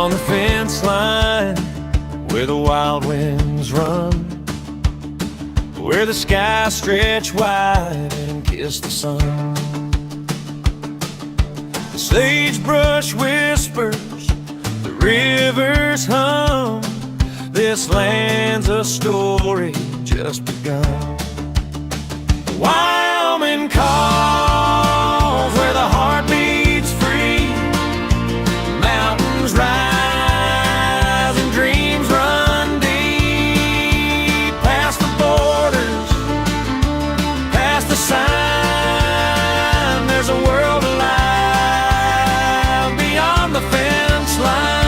Beyond the fence line, where the wild winds run, where the skies stretch wide and kiss the sun. The sagebrush whispers, the rivers hum. This land's a story just begun. Wyoming calls, where the heart beats free. Mountains rise and dreams run deep. Past the borders, past the sign, there's a world alive beyond the fence line.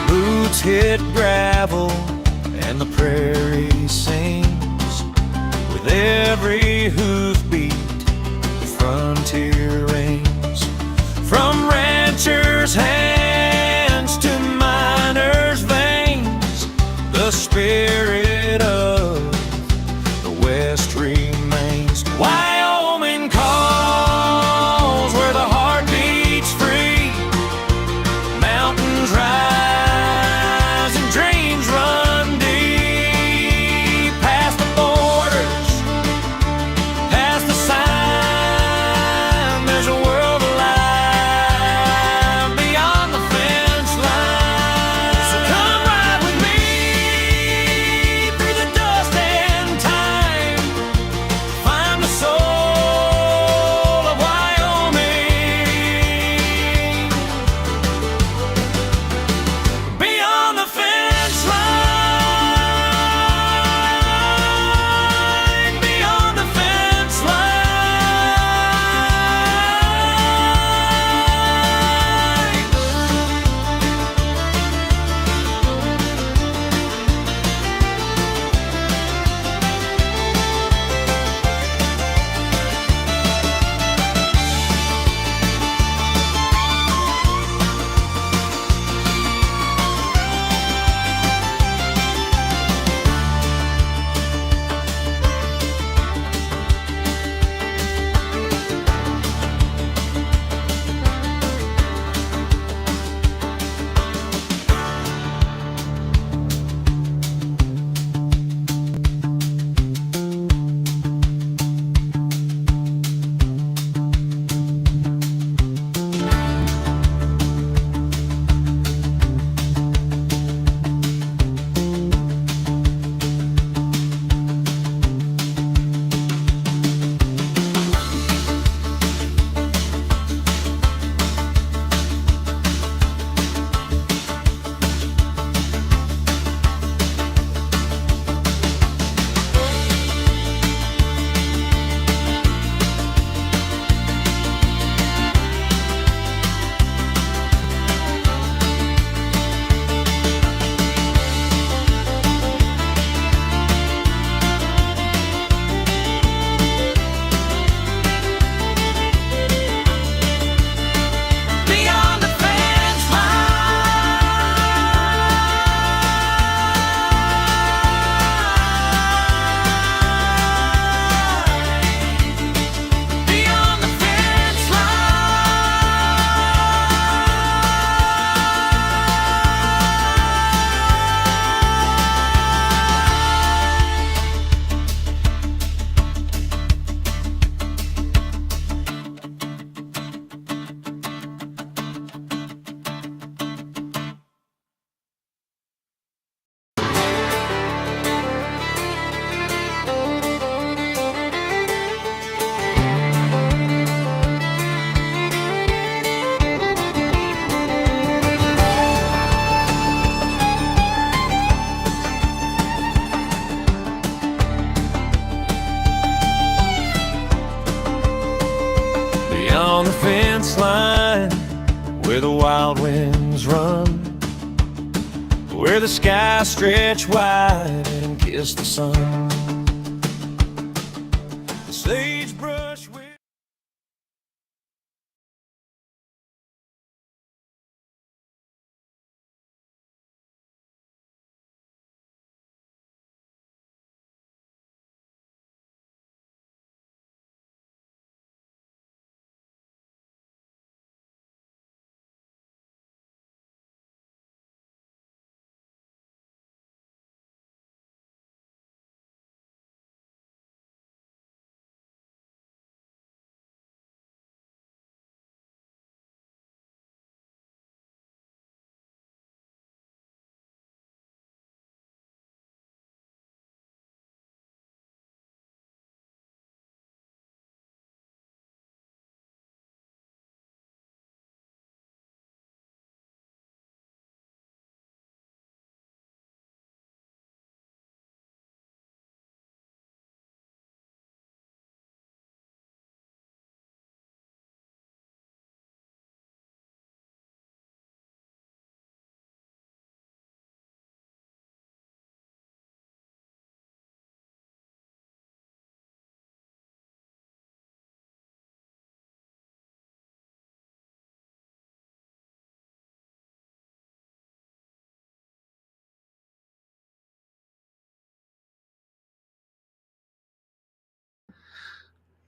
Boots hit gravel and the prairie sings. With every hoofbeat, the frontier rings. From ranchers' hands to miners' veins, the spirit of the West remains. Wyoming calls, where the heart beats free. Mountains rise and dreams run deep. Past the borders, past the sign, there's a world alive beyond the fence line. So come ride with me through the dust and time. Find the soul of Wyoming beyond the fence line, beyond the fence beyond the fence line, where the wild winds run, where the skies stretch wide and kiss the sun. The sagebrush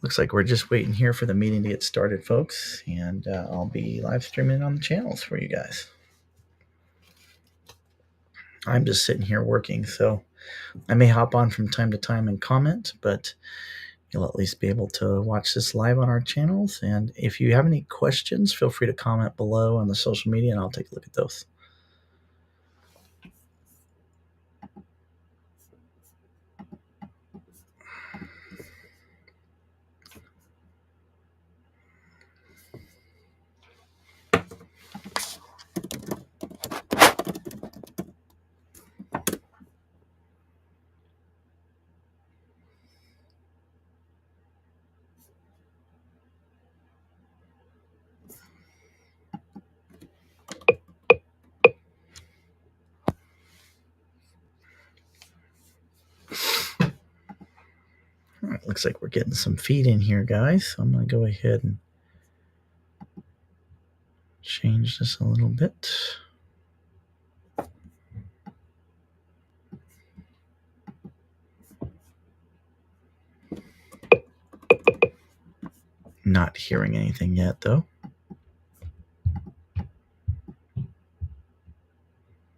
Looks like we're just waiting here for the meeting to get started, folks, and I'll be live streaming on the channels for you guys. I'm just sitting here working, so I may hop on from time to time and comment, but you'll at least be able to watch this live on our channels. And if you have any questions, feel free to comment below on the social media, and I'll take a look at those. All right, looks like we're getting some feed in here, guys. So I'm going to go ahead and change this a little bit. Not hearing anything yet, though.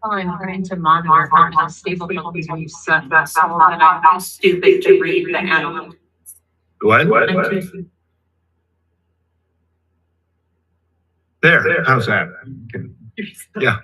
I'm trying to monitor how stable you set that so that I'm not stupid to read the animal. What? There, how's that? Yeah.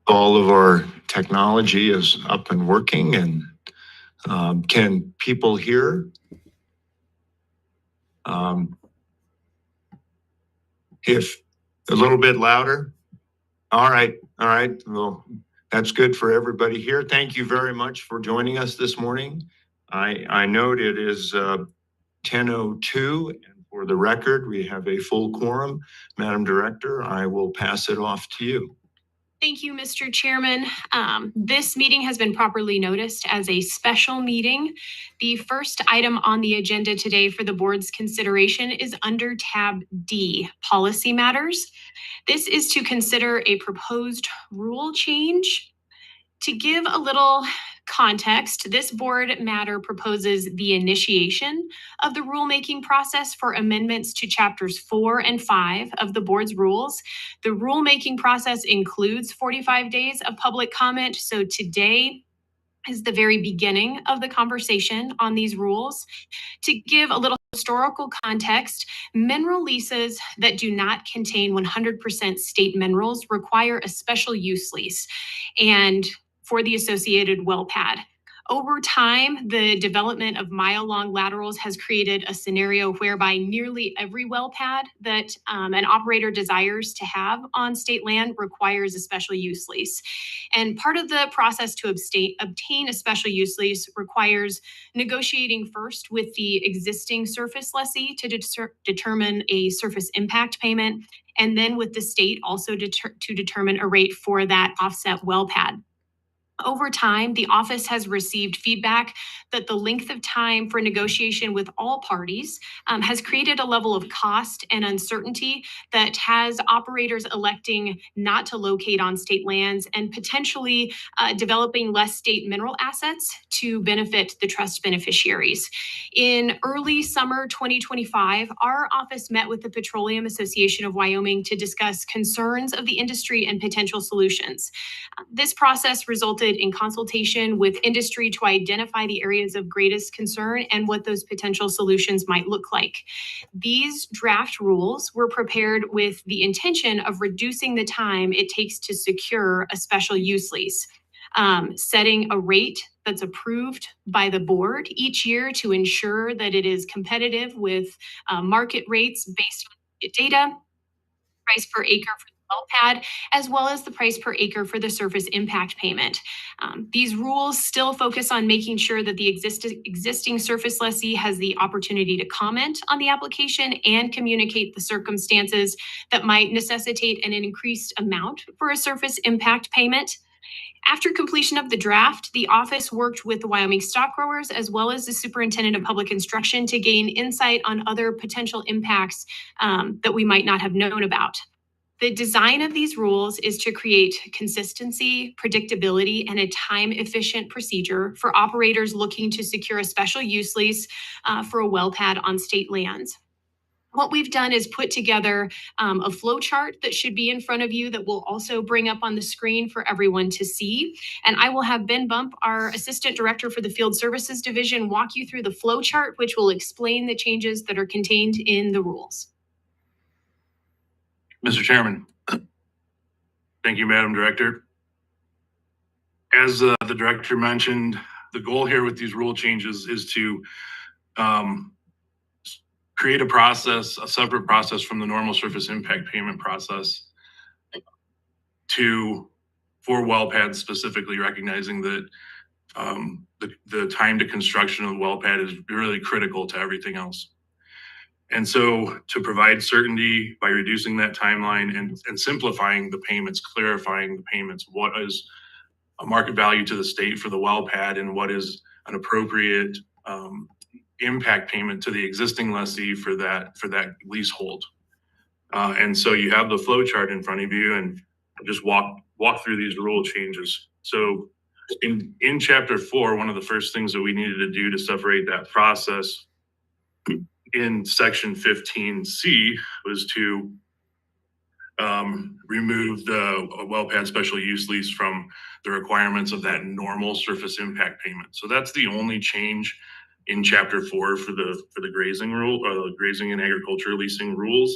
All of our technology is up and working, and can people hear? If a little bit louder. All right. Well, that's good for everybody here. Thank you very much for joining us this morning. I note it is 10:02, and for the record, we have a full quorum. Madam Director, I will pass it off to you. Thank you, Mr. Chairman. This meeting has been properly noticed as a special meeting. The first item on the agenda today for the board's consideration is under tab D, Policy Matters. This is to consider a proposed rule change. To give a little context, this board matter proposes the initiation of the rulemaking process for amendments to chapters 4 and 5 of the board's rules. The rulemaking process includes 45 days of public comment, so today is the very beginning of the conversation on these rules. To give a little historical context, mineral leases that do not contain 100% state minerals require a special use lease and for the associated well pad. Over time, the development of mile-long laterals has created a scenario whereby nearly every well pad that an operator desires to have on state land requires a special use lease. And part of the process to obtain a special use lease requires negotiating first with the existing surface lessee to determine a surface impact payment, and then with the state also to determine a rate for that offset well pad. Over time, the office has received feedback that the length of time for negotiation with all parties has created a level of cost and uncertainty that has operators electing not to locate on state lands and potentially developing less state mineral assets to benefit the trust beneficiaries. In early summer 2025, our office met with the Petroleum Association of Wyoming to discuss concerns of the industry and potential solutions. This process resulted in consultation with industry to identify the areas of greatest concern and what those potential solutions might look like. These draft rules were prepared with the intention of reducing the time it takes to secure a special use lease, setting a rate that's approved by the board each year to ensure that it is competitive with market rates based on data, price per acre for well pad, as well as the price per acre for the surface impact payment. These rules still focus on making sure that the existing surface lessee has the opportunity to comment on the application and communicate the circumstances that might necessitate an increased amount for a surface impact payment. After completion of the draft, the office worked with the Wyoming stock growers as well as the superintendent of public instruction to gain insight on other potential impacts that we might not have known about. The design of these rules is to create consistency, predictability, and a time-efficient procedure for operators looking to secure a special use lease for a well pad on state lands. What we've done is put together a flow chart that should be in front of you that will also bring up on the screen for everyone to see. And I will have Ben Bump, our Assistant Director for the Field Services Division, walk you through the flow chart, which will explain the changes that are contained in the rules. Mr. Chairman. Thank you, Madam Director. As the director mentioned, the goal here with these rule changes is to create a process, a separate process from the normal surface impact payment process for well pads, specifically recognizing that the time to construction of the well pad is really critical to everything else. And so to provide certainty by reducing that timeline and simplifying the payments, clarifying the payments, what is a market value to the state for the well pad and what is an appropriate impact payment to the existing lessee for that leasehold. And so you have the flow chart in front of you and just walk through these rule changes. So in chapter 4, one of the first things that we needed to do to separate that process in section 15C was to remove the well pad special use lease from the requirements of that normal surface impact payment. So that's the only change in chapter 4 for the grazing rule, or the grazing and agriculture leasing rules,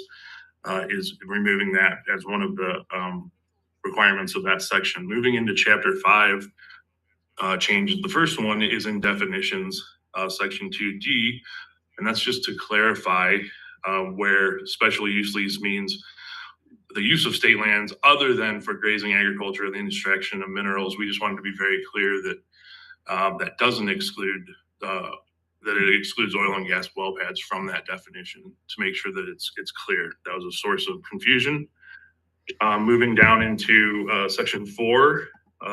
is removing that as one of the requirements of that section. Moving into chapter 5 changes. The first one is in definitions, section 2D. And that's just to clarify where special use lease means the use of state lands other than for grazing, agriculture, the extraction of minerals. We just wanted to be very clear that that doesn't exclude, that it excludes oil and gas well pads from that definition, to make sure that it's clear. That was a source of confusion. Moving down into section 4,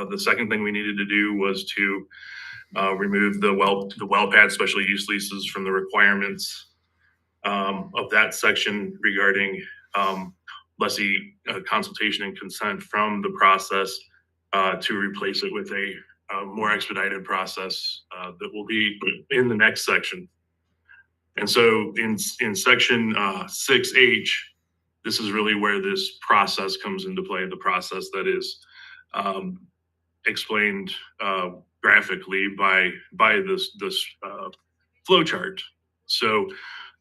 the second thing we needed to do was to remove the well pad special use leases from the requirements of that section regarding lessee consultation and consent from the process, to replace it with a more expedited process that will be in the next section. And so in section 6H, this is really where this process comes into play, the process that is explained graphically by this flow chart. So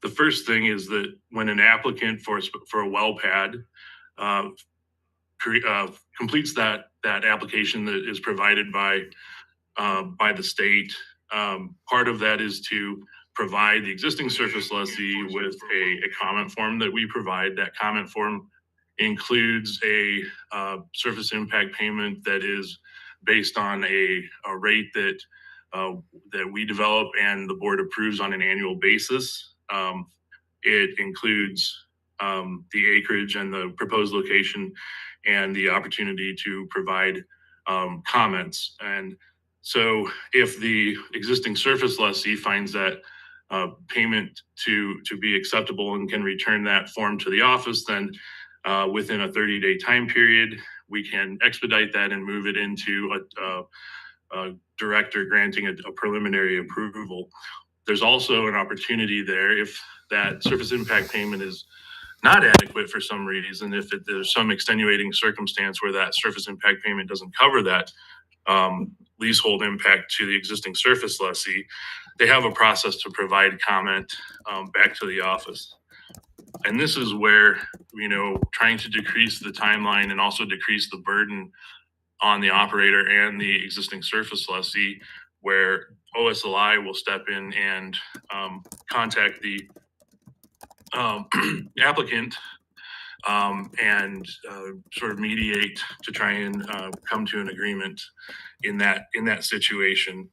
the first thing is that when an applicant for a well pad completes that application that is provided by the state, part of that is to provide the existing surface lessee with a comment form that we provide. That comment form includes a surface impact payment that is based on a rate that we develop and the board approves on an annual basis. It includes the acreage and the proposed location and the opportunity to provide comments. And so if the existing surface lessee finds that payment to be acceptable and can return that form to the office, then within a 30-day time period, we can expedite that and move it into a director granting a preliminary approval. There's also an opportunity there if that surface impact payment is not adequate for some reason, if there's some extenuating circumstance where that surface impact payment doesn't cover that leasehold impact to the existing surface lessee, they have a process to provide comment back to the office. And this is where, trying to decrease the timeline and also decrease the burden on the operator and the existing surface lessee, where OSLI will step in and contact the applicant and sort of mediate to try and come to an agreement in that situation.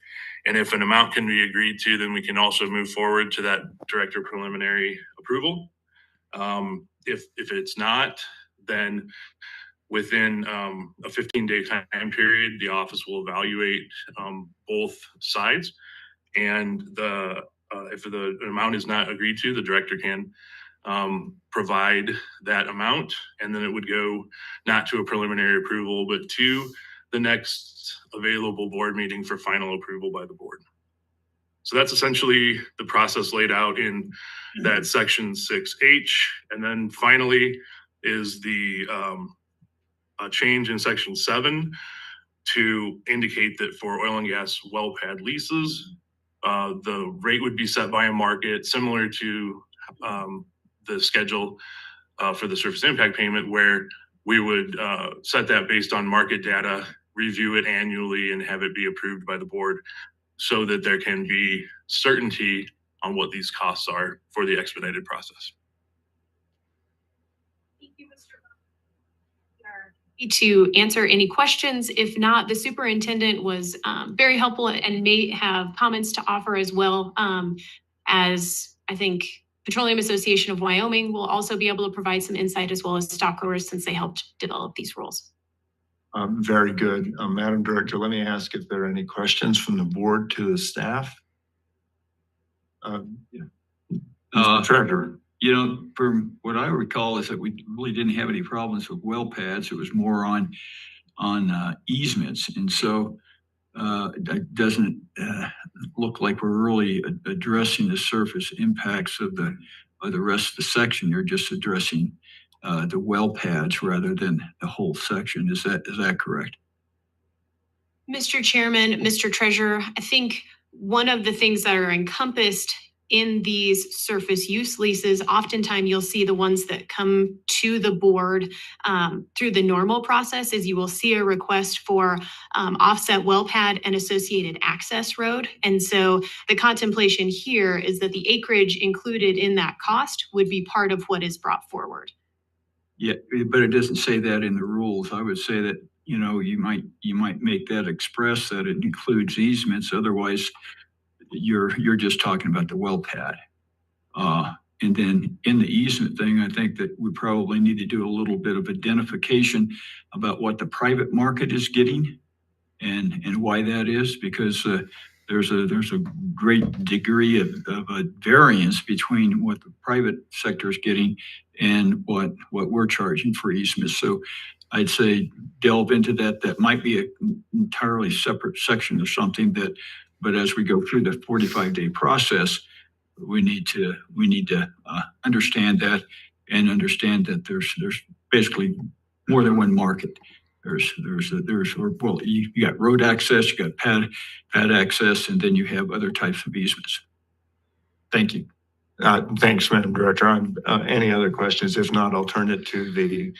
And if an amount can be agreed to, then we can also move forward to that director preliminary approval. If it's not, then within a 15-day time period, the office will evaluate both sides. And if the amount is not agreed to, the director can provide that amount, and then it would go not to a preliminary approval, but to the next available board meeting for final approval by the board. So that's essentially the process laid out in that section 6H. And then finally is the change in section 7 to indicate that for oil and gas well pad leases, the rate would be set by a market similar to the schedule for the surface impact payment, where we would set that based on market data, review it annually, and have it be approved by the board so that there can be certainty on what these costs are for the expedited process. Thank you, Mr. To answer any questions. If not, the superintendent was very helpful and may have comments to offer as well, as I think Petroleum Association of Wyoming will also be able to provide some insight, as well as stock growers, since they helped develop these rules. Very good. Madam Director, let me ask if there are any questions from the board to the staff. Mr. Treasurer. You know, from what I recall is that we really didn't have any problems with well pads. It was more on easements. And so it doesn't look like we're really addressing the surface impacts of the rest of the section. You're just addressing the well pads rather than the whole section. Is that correct? Mr. Chairman, Mr. Treasurer, I think one of the things that are encompassed in these surface use leases, oftentimes you'll see the ones that come to the board through the normal process, is you will see a request for offset well pad and associated access road. And so the contemplation here is that the acreage included in that cost would be part of what is brought forward. Yeah, but it doesn't say that in the rules. I would say that, you know, you might make that express that it includes easements. Otherwise, you're just talking about the well pad. And then in the easement thing, I think that we probably need to do a little bit of identification about what the private market is getting and why that is, because there's a great degree of a variance between what the private sector is getting and what we're charging for easements. So I'd say delve into that. That might be an entirely separate section or something that, but as we go through the 45-day process, we need to understand that and understand that there's basically more than one market. You got road access, you got pad access, and then you have other types of easements. Thank you. Thanks, Madam Director. Any other questions? If not, I'll turn it to the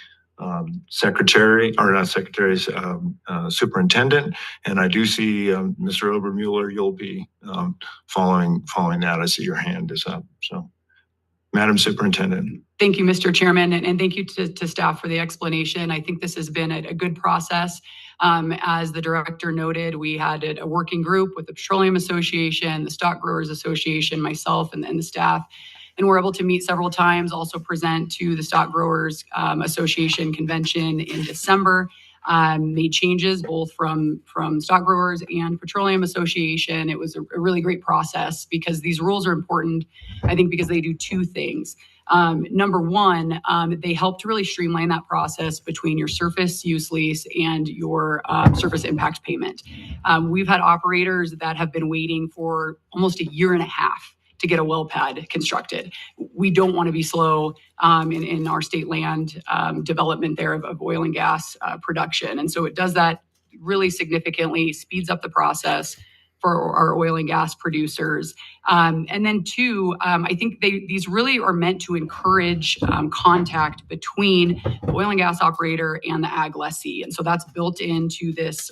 superintendent. And I do see Mr. Obermuller, you'll be following that. I see your hand is up. So, Madam Superintendent. Thank you, Mr. Chairman, and thank you to staff for the explanation. I think this has been a good process. As the director noted, we had a working group with the Petroleum Association, the Stock Growers Association, myself, and the staff. And we're able to meet several times, also present to the Stock Growers Association convention in December. Made changes both from Stock Growers and Petroleum Association. It was a really great process because these rules are important, I think, because they do two things. Number one, they help to really streamline that process between your surface use lease and your surface impact payment. We've had operators that have been waiting for almost a year and a half to get a well pad constructed. We don't want to be slow in our state land development there of oil and gas production. And so it does that really significantly, speeds up the process, for our oil and gas producers. And then two, I think these really are meant to encourage contact between the oil and gas operator and the ag lessee. And so that's built into this,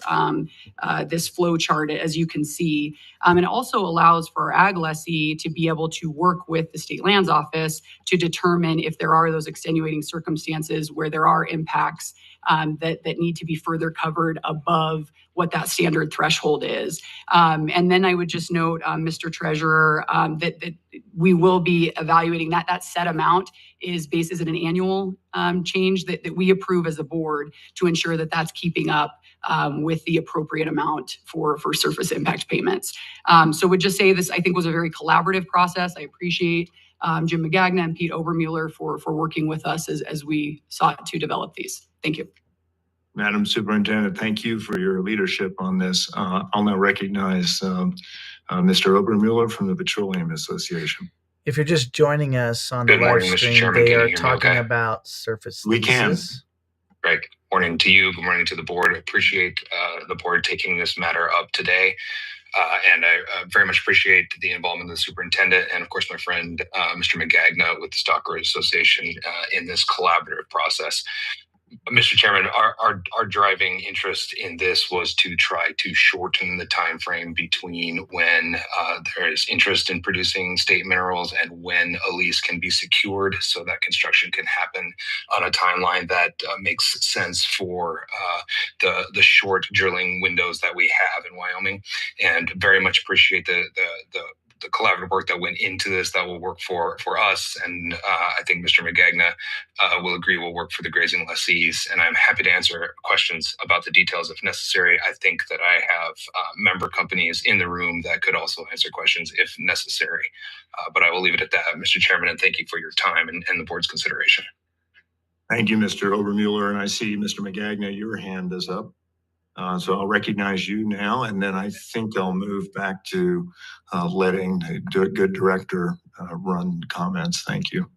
this flow chart, as you can see. And it also allows for our ag lessee to be able to work with the state lands office to determine if there are those extenuating circumstances where there are impacts that need to be further covered above what that standard threshold is. And then I would just note, Mr. Treasurer, that we will be evaluating that set amount is based as an annual change that we approve as a board to ensure that that's keeping up with the appropriate amount for surface impact payments. So would just say this, I think, was a very collaborative process. I appreciate Jim Magagna and Pete Obermueller for working with us as we sought to develop these. Thank you. Madam Superintendent, thank you for your leadership on this. I'll now recognize Mr. Obermueller from the Petroleum Association. If you're just joining us on the Good live morning, Mr. stream, Chairman. they Can you are hear me talking okay? about surface We can. leases. Greg, morning to you. Good morning to the board. I appreciate the board taking this matter up today. And I very much appreciate the involvement of the superintendent and, of course, my friend, Mr. Magagna with the Stock Growers Association in this collaborative process. Mr. Chairman, our driving interest in this was to try to shorten the time frame between when there is interest in producing state minerals and when a lease can be secured, so that construction can happen on a timeline that makes sense for the short drilling windows that we have in Wyoming. And very much appreciate the collaborative work that went into this that will work for us. And I think Mr. Magagna will agree will work for the grazing lessees. And I'm happy to answer questions about the details if necessary. I think that I have member companies in the room that could also answer questions if necessary. But I will leave it at that, Mr. Chairman, and thank you for your time and the board's consideration. Thank you, Mr. Obermueller. And I see, Mr. Magagna, your hand is up. So I'll recognize you now, and then I think I'll move back to letting the good director run comments. Thank you.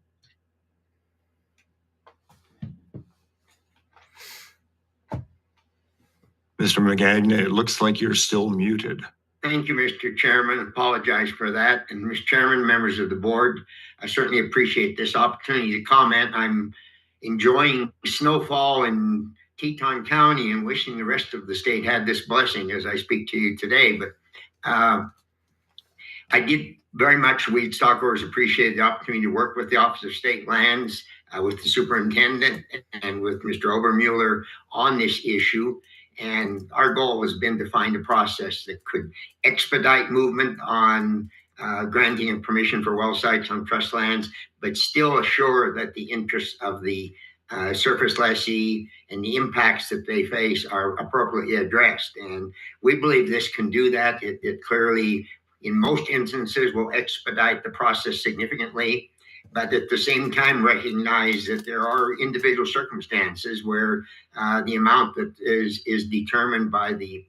Mr. Magagna, it looks like you're still muted. Thank you, Mr. Chairman. Apologize for that. And Mr. Chairman, members of the board, I certainly appreciate this opportunity to comment. I'm enjoying snowfall in Teton County and wishing the rest of the state had this blessing as I speak to you today. But I did very much, we Stock Growers appreciate the opportunity to work with the Office of State Lands, with the superintendent and with Mr. Obermueller on this issue. And our goal has been to find a process that could expedite movement on granting of permission for well sites on trust lands, but still assure that the interests of the surface lessee and the impacts that they face are appropriately addressed. And we believe this can do that. It clearly, in most instances, will expedite the process significantly, but at the same time recognize that there are individual circumstances where the amount that is determined by the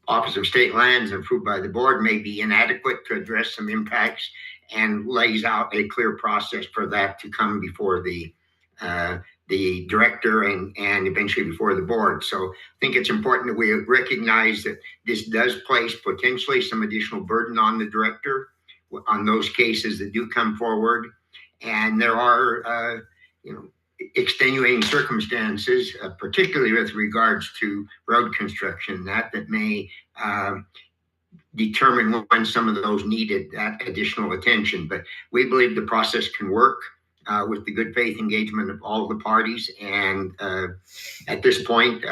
Office of State Lands and approved by the board may be inadequate to address some impacts, and lays out a clear process for that to come before the director and eventually before the board. So I think it's important that we recognize that this does place potentially some additional burden on the director on those cases that do come forward. And there are, extenuating circumstances, particularly with regards to road construction, that may determine when some of those needed that additional attention. But we believe the process can work with the good faith engagement of all of the parties. And at this point,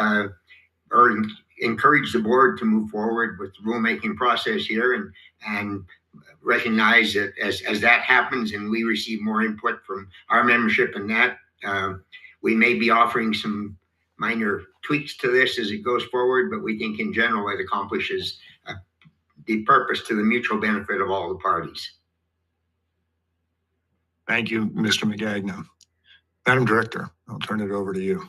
encourage the board to move forward with the rulemaking process here, and recognize that as that happens and we receive more input from our membership in that, we may be offering some minor tweaks to this as it goes forward, but we think in general it accomplishes the purpose to the mutual benefit of all the parties. Thank you, Mr. Magagna. Madam Director, I'll turn it over to you.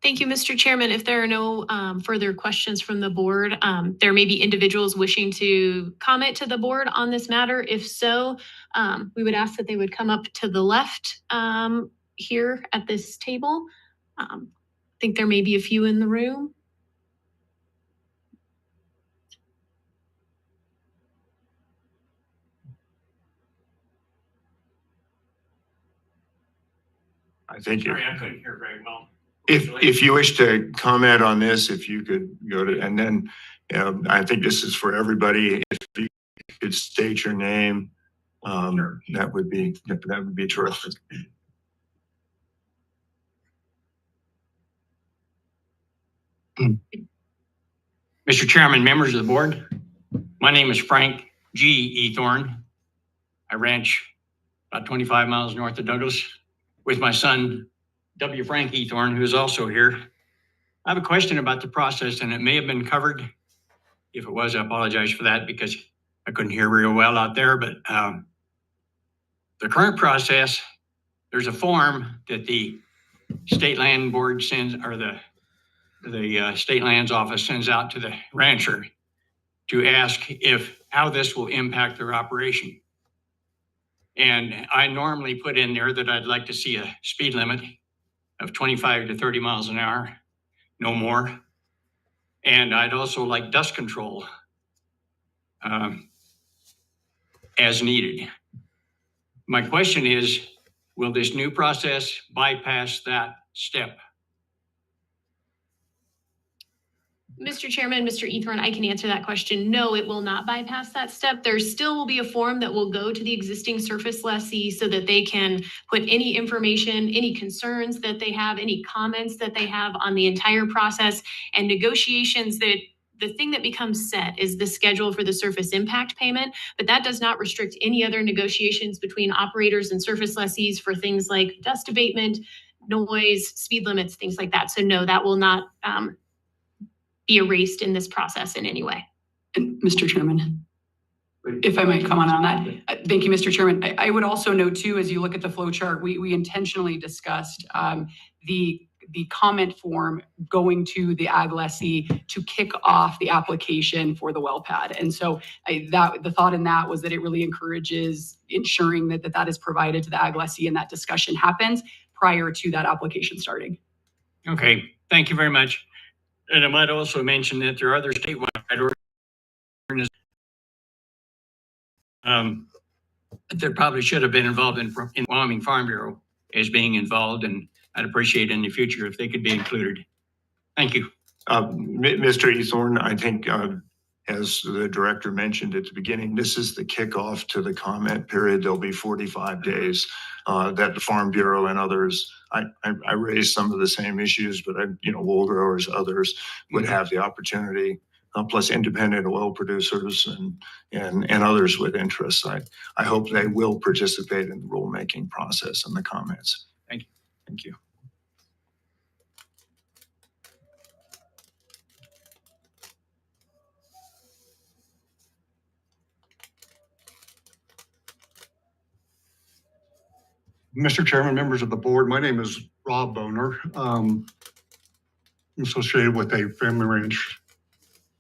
Thank you, Mr. Chairman. If there are no further questions from the board, there may be individuals wishing to comment to the board on this matter. If so, we would ask that they would come up to the left here at this table. I think there may be a few in the room. I think Sorry, I couldn't hear very well. if you wish to comment on this, if you could go to, and then, I think this is for everybody. If you could state your name, that would be terrific. Mr. Chairman, members of the board, my name is Frank G. Ethorn. I ranch about 25 miles north of Douglas with my son, W. Frank Ethorn, who is also here. I have a question about the process, and it may have been covered. If it was, I apologize for that because I couldn't hear real well out there, but the current process, there's a form that the state land board sends, or the state lands office sends out to the rancher to ask how this will impact their operation. And I normally put in there that I'd like to see a speed limit of 25 to 30 miles an hour, no more. And I'd also like dust control as needed. My question is, will this new process bypass that step? Mr. Chairman, Mr. Ethorn, I can answer that question. No, it will not bypass that step. There still will be a form that will go to the existing surface lessee so that they can put any information, any concerns that they have, any comments that they have on the entire process and negotiations. That the thing that becomes set is the schedule for the surface impact payment, but that does not restrict any other negotiations between operators and surface lessees for things like dust abatement, noise, speed limits, things like that. So no, that will not be erased in this process in any way. And Mr. Chairman, if I might comment on that. Thank you, Mr. Chairman. I would also note too, as you look at the flow chart, we intentionally discussed the comment form going to the ag lessee to kick off the application for the well pad. And so the thought in that was that it really encourages ensuring that is provided to the ag lessee and that discussion happens prior to that application starting. Okay, thank you very much. And I might also mention that there are other statewide ordinances that probably should have been involved in Wyoming Farm Bureau as being involved, and I'd appreciate in the future if they could be included. Thank you. Mr. Ethorn, I think, as the director mentioned at the beginning, this is the kickoff to the comment period. There'll be 45 days that the Farm Bureau and others, I raised some of the same issues, but wool growers, others would have the opportunity, plus independent oil producers and others with interests. I hope they will participate in the rulemaking process and the comments. Thank you. Thank you. Mr. Chairman, members of the board, my name is Rob Boner. I'm associated with a family ranch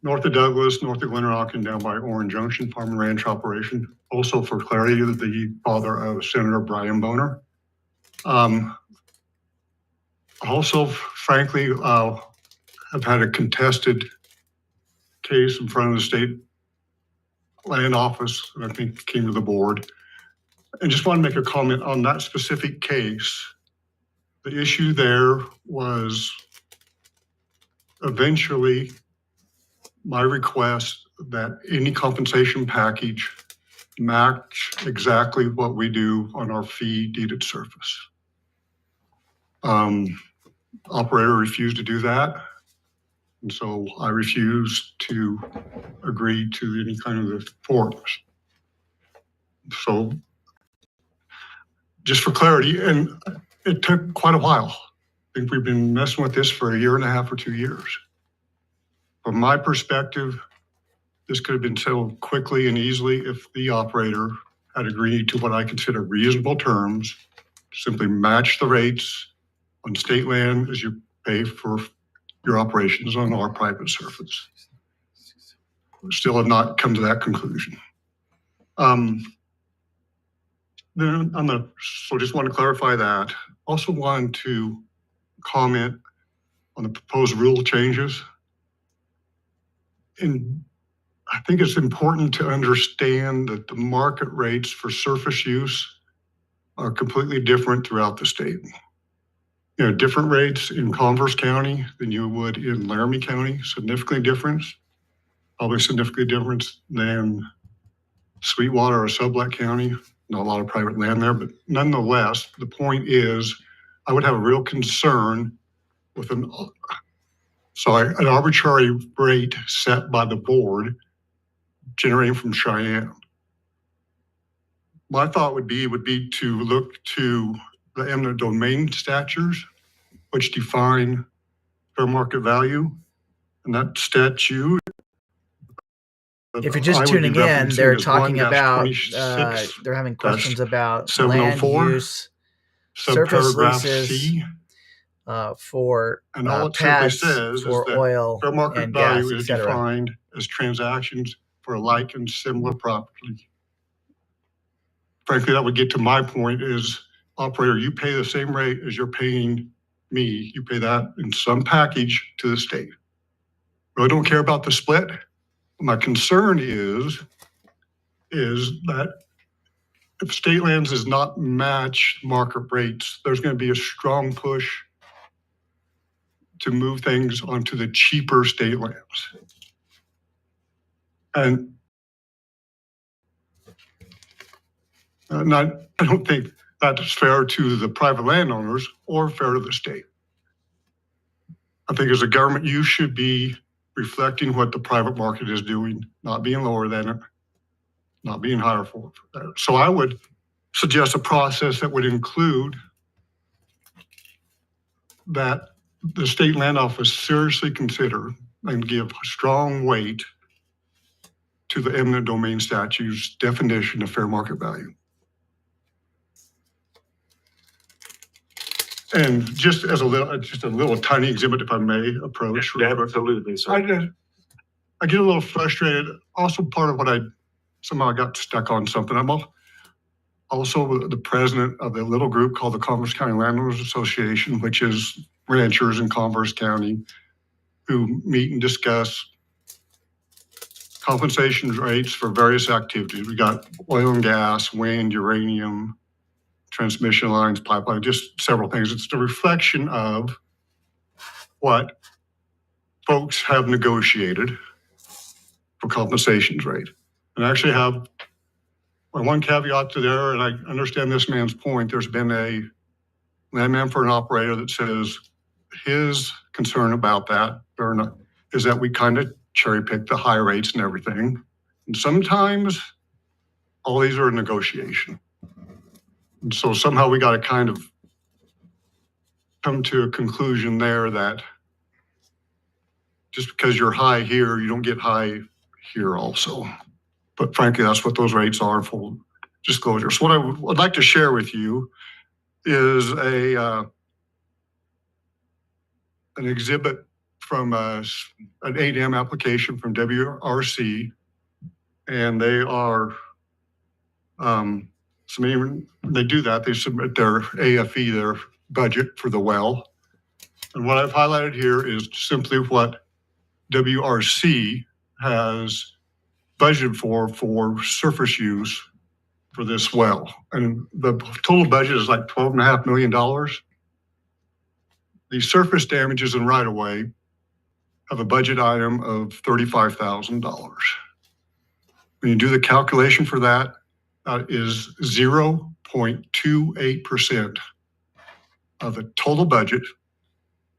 north of Douglas, north of Glen Rock, and down by Orange Junction farm and ranch operation. Also, for clarity, the father of Senator Brian Boner. Also, frankly, I've had a contested case in front of the state land office, and I think came to the board. And just want to make a comment on that specific case. The issue there was eventually my request that any compensation package match exactly what we do on our fee deeded surface. Operator refused to do that. And so I refused to agree to any kind of the forms. So just for clarity, and it took quite a while. I think we've been messing with this for 1.5 years or 2 years. From my perspective, this could have been settled quickly and easily if the operator had agreed to what I consider reasonable terms, simply match the rates on state land as you pay for your operations on our private surface. We still have not come to that conclusion. Then so just want to clarify that. Also wanted to comment on the proposed rule changes. And I think it's important to understand that the market rates for surface use are completely different throughout the state. different rates in Converse County than you would in Laramie County, significantly different, probably significantly different than Sweetwater or Sublette County. Not a lot of private land there, but nonetheless, the point is, I would have a real concern with an arbitrary rate set by the board generating from Cheyenne. My thought would be to look to the eminent domain statutes, which define fair market value. And that statute, If you're just I would be tuning in, referencing they're as talking about, 1-26 they're having questions about 704, land use, surface subparagraph leases C. for And all it simply pads says is for that oil fair market and gas, value is etc. defined as transactions for a like and similar property. Frankly, that would get to my point is, operator, you pay the same rate as you're paying me. You pay that in some package to the state. Really don't care about the split. My concern is that if state lands does not match market rates, there's going to be a strong push to move things onto the cheaper state lands. And I don't think that's fair to the private landowners or fair to the state. I think as a government, you should be reflecting what the private market is doing, not being lower than it, not being higher for it. So I would suggest a process that would include that the state land office seriously consider and give strong weight to the eminent domain statute's definition of fair market value. And just as a little tiny exhibit, if I may approach. Absolutely. So I get a little frustrated. Also, part of what somehow I got stuck on something. I'm also the president of a little group called the Converse County Landowners Association, which is ranchers in Converse County who meet and discuss compensation rates for various activities. We got oil and gas, wind, uranium, transmission lines, pipeline, just several things. It's the reflection of what folks have negotiated for compensations rate. And I actually have one caveat to there, and I understand this man's point. There's been a landman for an operator that says his concern about that is that we kind of cherry pick the high rates and everything. And sometimes all these are a negotiation. And so somehow we got to kind of come to a conclusion there that just because you're high here, you don't get high here also. But frankly, that's what those rates are, full disclosure. So what I would like to share with you is an exhibit from an 8M application from WRC, and they are they do that. They submit their AFE, their budget for the well. And what I've highlighted here is simply what WRC has budgeted for surface use for this well. And the total budget is like $12.5 million. The surface damages and right-of-way have a budget item of $35,000. When you do the calculation for that, that is 0.28% of the total budget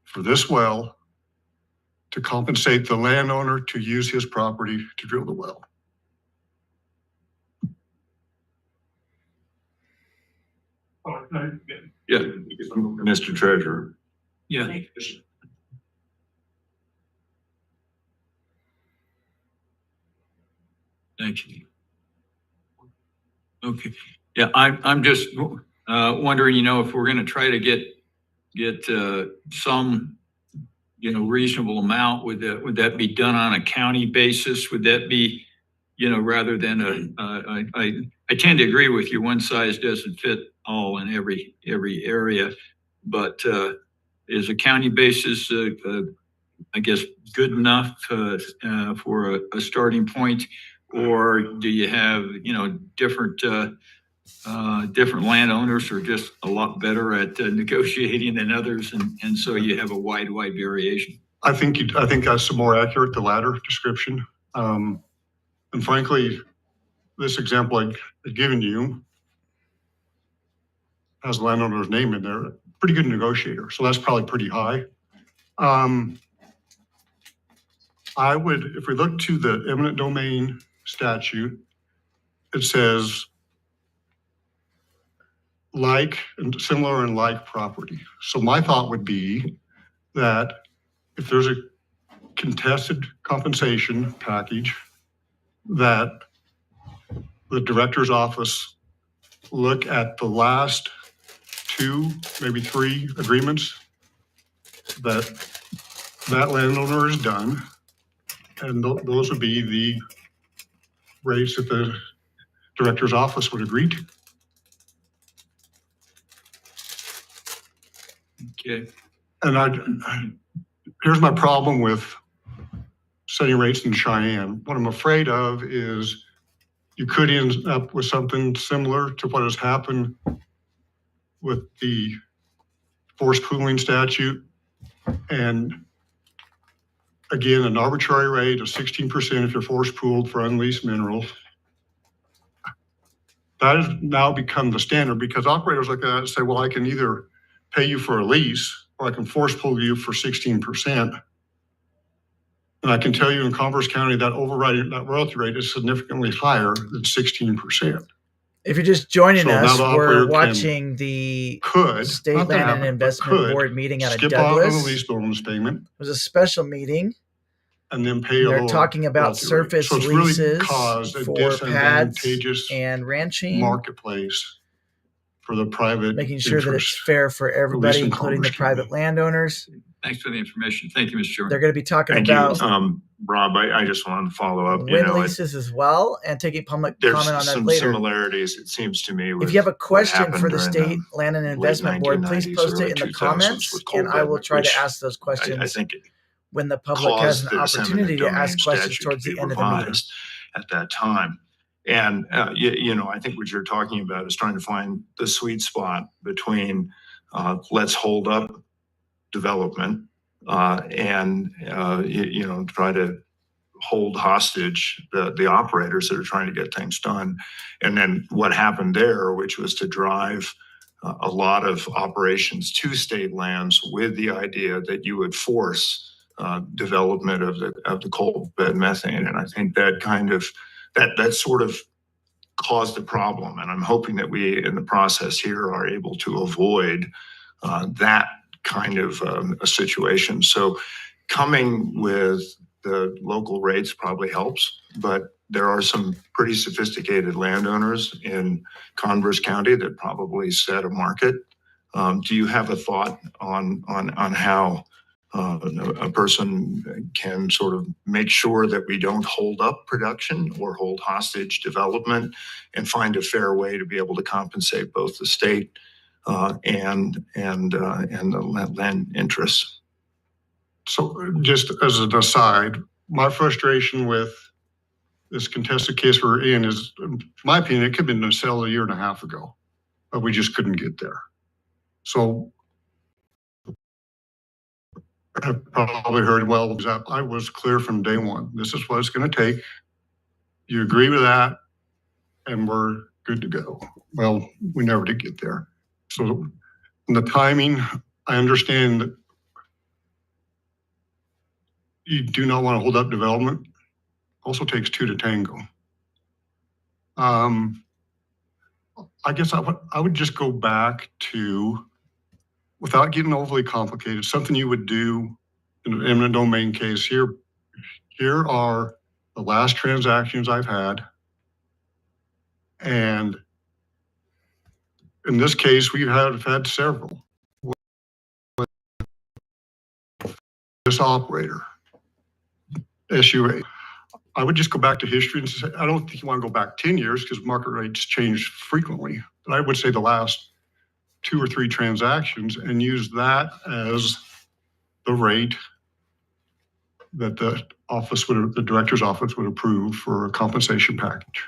for this well to compensate the landowner to use his property to drill the well. yeah, Mr. Treasurer. Yeah. Thank you. Okay. Yeah, I'm just wondering, if we're going to try to get some, reasonable amount, would that be done on a county basis? Would that be, rather than I tend to agree with you. One size doesn't fit all in every area, but is a county basis, I guess, good enough for a starting point? Or do you have, different different landowners are just a lot better at negotiating than others, and so you have a wide variation. I think that's more accurate, the latter description. And frankly, this example I've given you has the landowner's name in there. Pretty good negotiator, so that's probably pretty high. I would, if we look to the eminent domain statute, it says like and similar and like property. So my thought would be that if there's a contested compensation package, that the director's office look at the last 2, maybe 3 agreements that landowner has done, and those would be the rates that the director's office would agree to. Okay. And here's my problem with setting rates in Cheyenne. What I'm afraid of is you could end up with something similar to what has happened with the forced pooling statute. And again, an arbitrary rate of 16% if you're forced pooled for unleased minerals. That has now become the standard because operators look at it and say, well, I can either pay you for a lease or I can force pool you for 16%. And I can tell you in Converse County that royalty rate is significantly higher than 16%. If you're just joining So now us, the we're operator watching the State not that Land and happen, but Investment Board meeting out of skip off on Douglas. the lease bonus payment It was a special meeting. and then pay a They're lower talking about royalty rate. surface So it's really leases caused a for pads disadvantageous and ranching, marketplace for the private making sure that it's interest. fair for everybody, in including the Converse private County. landowners. Thanks for the information. Thank you, Mr. Chairman. They're going to be talking Thank about you. Rob, I just wanted to follow up. wind leases as well and taking public There's comment on that some later. similarities, it seems to me. If you have a with what question happened for the during State Land and Investment Board, please 1990s, post it early in the 2000s comments with and I will Colbert, try to which ask those questions I think when the public has caused an the eminent opportunity to domain ask questions statute towards to the be end of the meeting. revised at that time. And, I think what you're talking about is trying to find the sweet spot between let's hold up development and try to hold hostage the operators that are trying to get things done. And then what happened there, which was to drive a lot of operations to state lands with the idea that you would force development of the coal bed methane. And I think that kind of that sort of caused a problem. And I'm hoping that we, in the process here, are able to avoid that kind of a situation. So coming with the local rates probably helps, but there are some pretty sophisticated landowners in Converse County that probably set a market. Do you have a thought on how a person can sort of make sure that we don't hold up production or hold hostage development and find a fair way to be able to compensate both the state and the land interests? So just as an aside, my frustration with this contested case we're in is, in my opinion, it could have been settled a year and a half ago, but we just couldn't get there. So I've probably heard, well, I was clear from day one. This is what it's going to take. You agree with that, and we're good to go. Well, we never did get there. So in the timing, I understand that you do not want to hold up development. Also takes 2 to tango. I guess I would just go back to, without getting overly complicated, something you would do in an eminent domain case. Here are the last transactions I've had. And in this case, we have had several. This operator, SUA. I would just go back to history and say, I don't think you want to go back 10 years because market rates change frequently. But I would say the last 2 or 3 transactions and use that as the rate that the director's office would approve for a compensation package.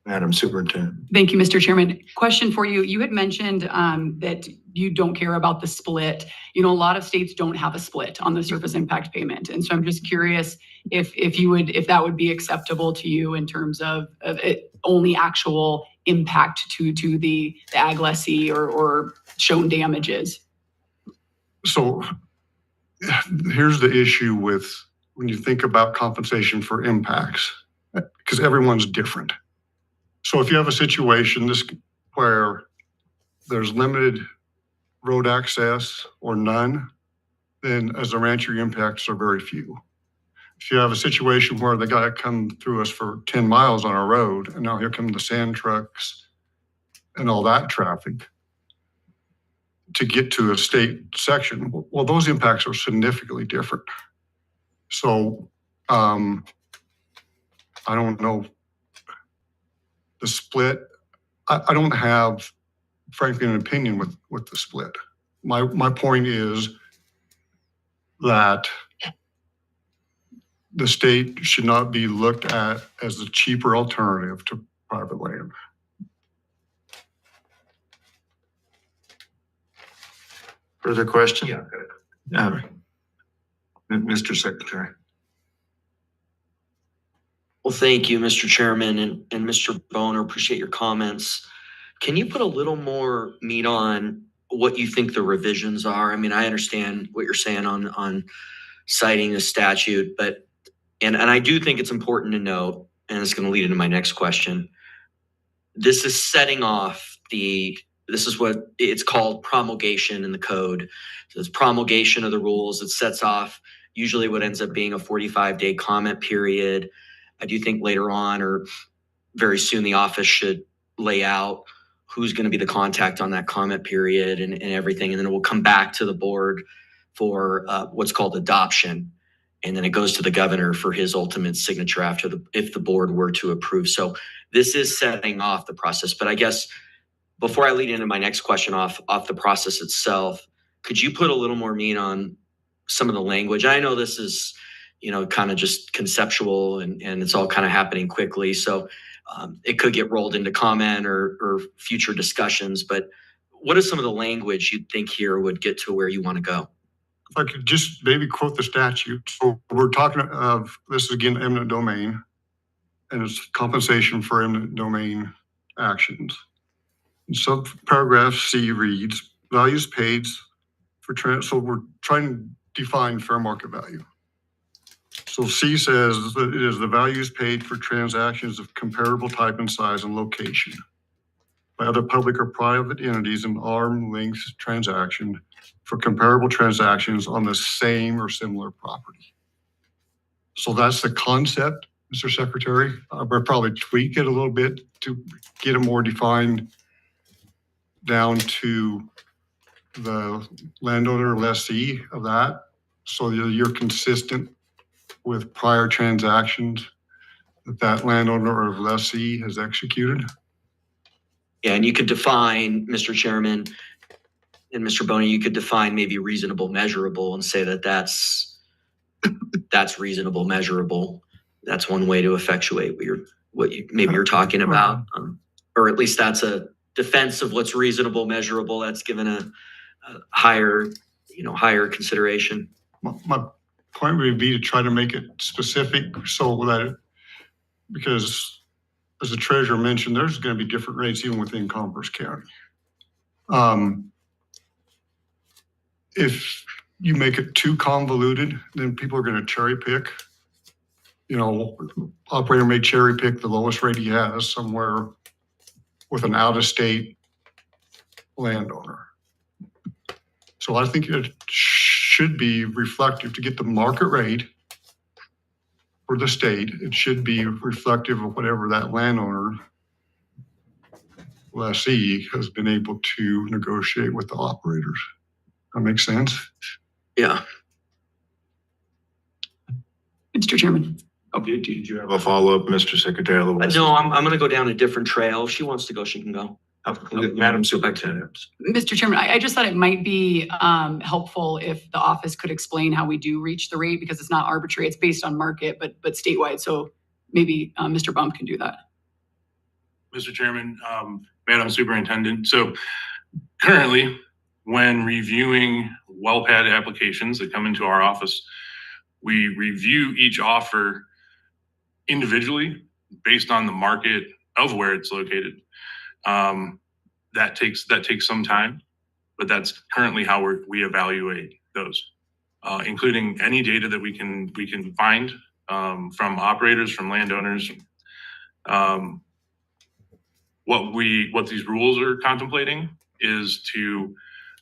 Madam Superintendent. Thank you, Mr. Chairman. Question for you. You had mentioned that you don't care about the split. You know, a lot of states don't have a split on the surface impact payment. And so I'm just curious if that would be acceptable to you in terms of it only actual impact to the ag lessee or shown damages. So here's the issue with when you think about compensation for impacts, because everyone's different. So if you have a situation where there's limited road access or none, then as a rancher, your impacts are very few. If you have a situation where the guy come through us for 10 miles on our road, and now here come the sand trucks and all that traffic to get to a state section, well, those impacts are significantly different. So I don't know. The split, I don't have, frankly, an opinion with the split. My point is that the state should not be looked at as a cheaper alternative to private land. Further question? Yeah. Mr. Secretary. Well, thank you, Mr. Chairman and Mr. Boner. Appreciate your comments. Can you put a little more meat on what you think the revisions are? I mean, I understand what you're saying on citing the statute, but and I do think it's important to note, and it's going to lead into my next question. This is setting off this is what it's called, promulgation in the code. So it's promulgation of the rules. It sets off usually what ends up being a 45-day comment period. I do think later on or very soon the office should lay out who's going to be the contact on that comment period and everything. And then it will come back to the board for what's called adoption. And then it goes to the governor for his ultimate signature if the board were to approve. So this is setting off the process. But I guess before I lead into my next question off the process itself, could you put a little more meat on some of the language? I know this is, kind of just conceptual and it's all kind of happening quickly. So it could get rolled into comment or future discussions, but what is some of the language you'd think here would get to where you want to go? If I could just maybe quote the statute. So we're talking of, this is again, eminent domain, and it's compensation for eminent domain actions. And subparagraph C reads, values paid for, so we're trying to define fair market value. So C says that it is the values paid for transactions of comparable type and size and location by other public or private entities in arm's length transaction for comparable transactions on the same or similar property. So that's the concept, Mr. Secretary. We'll probably tweak it a little bit to get it more defined down to the landowner lessee of that. So you're consistent with prior transactions that landowner or lessee has executed. Yeah, and you could define, Mr. Chairman and Mr. Boney, you could define maybe reasonable measurable and say that that's reasonable measurable. That's one way to effectuate what you're talking about, or at least that's a defense of what's reasonable measurable. That's given a higher consideration. My point would be to try to make it specific so that because as the treasurer mentioned, there's going to be different rates even within Commerce County. If you make it too convoluted, then people are going to cherry pick. Operator may cherry pick the lowest rate he has somewhere with an out-of-state landowner. So I think it should be reflective to get the market rate for the state. It should be reflective of whatever that landowner lessee has been able to negotiate with the operators. That makes sense? Yeah. Mr. Chairman. Okay, did you have a follow-up, Mr. Secretary? Otherwise- No, I'm going to go down a different trail. If she wants to go, she can go. Madam Superintendent. Mr. Chairman, I just thought it might be helpful if the office could explain how we do reach the rate, because it's not arbitrary. It's based on market, but statewide. So maybe Mr. Bump can do that. Mr. Chairman, Madam Superintendent. So currently, when reviewing well pad applications that come into our office, we review each offer individually based on the market of where it's located. That takes some time, but that's currently how we evaluate those, including any data that we can find from operators, from landowners. What these rules are contemplating is to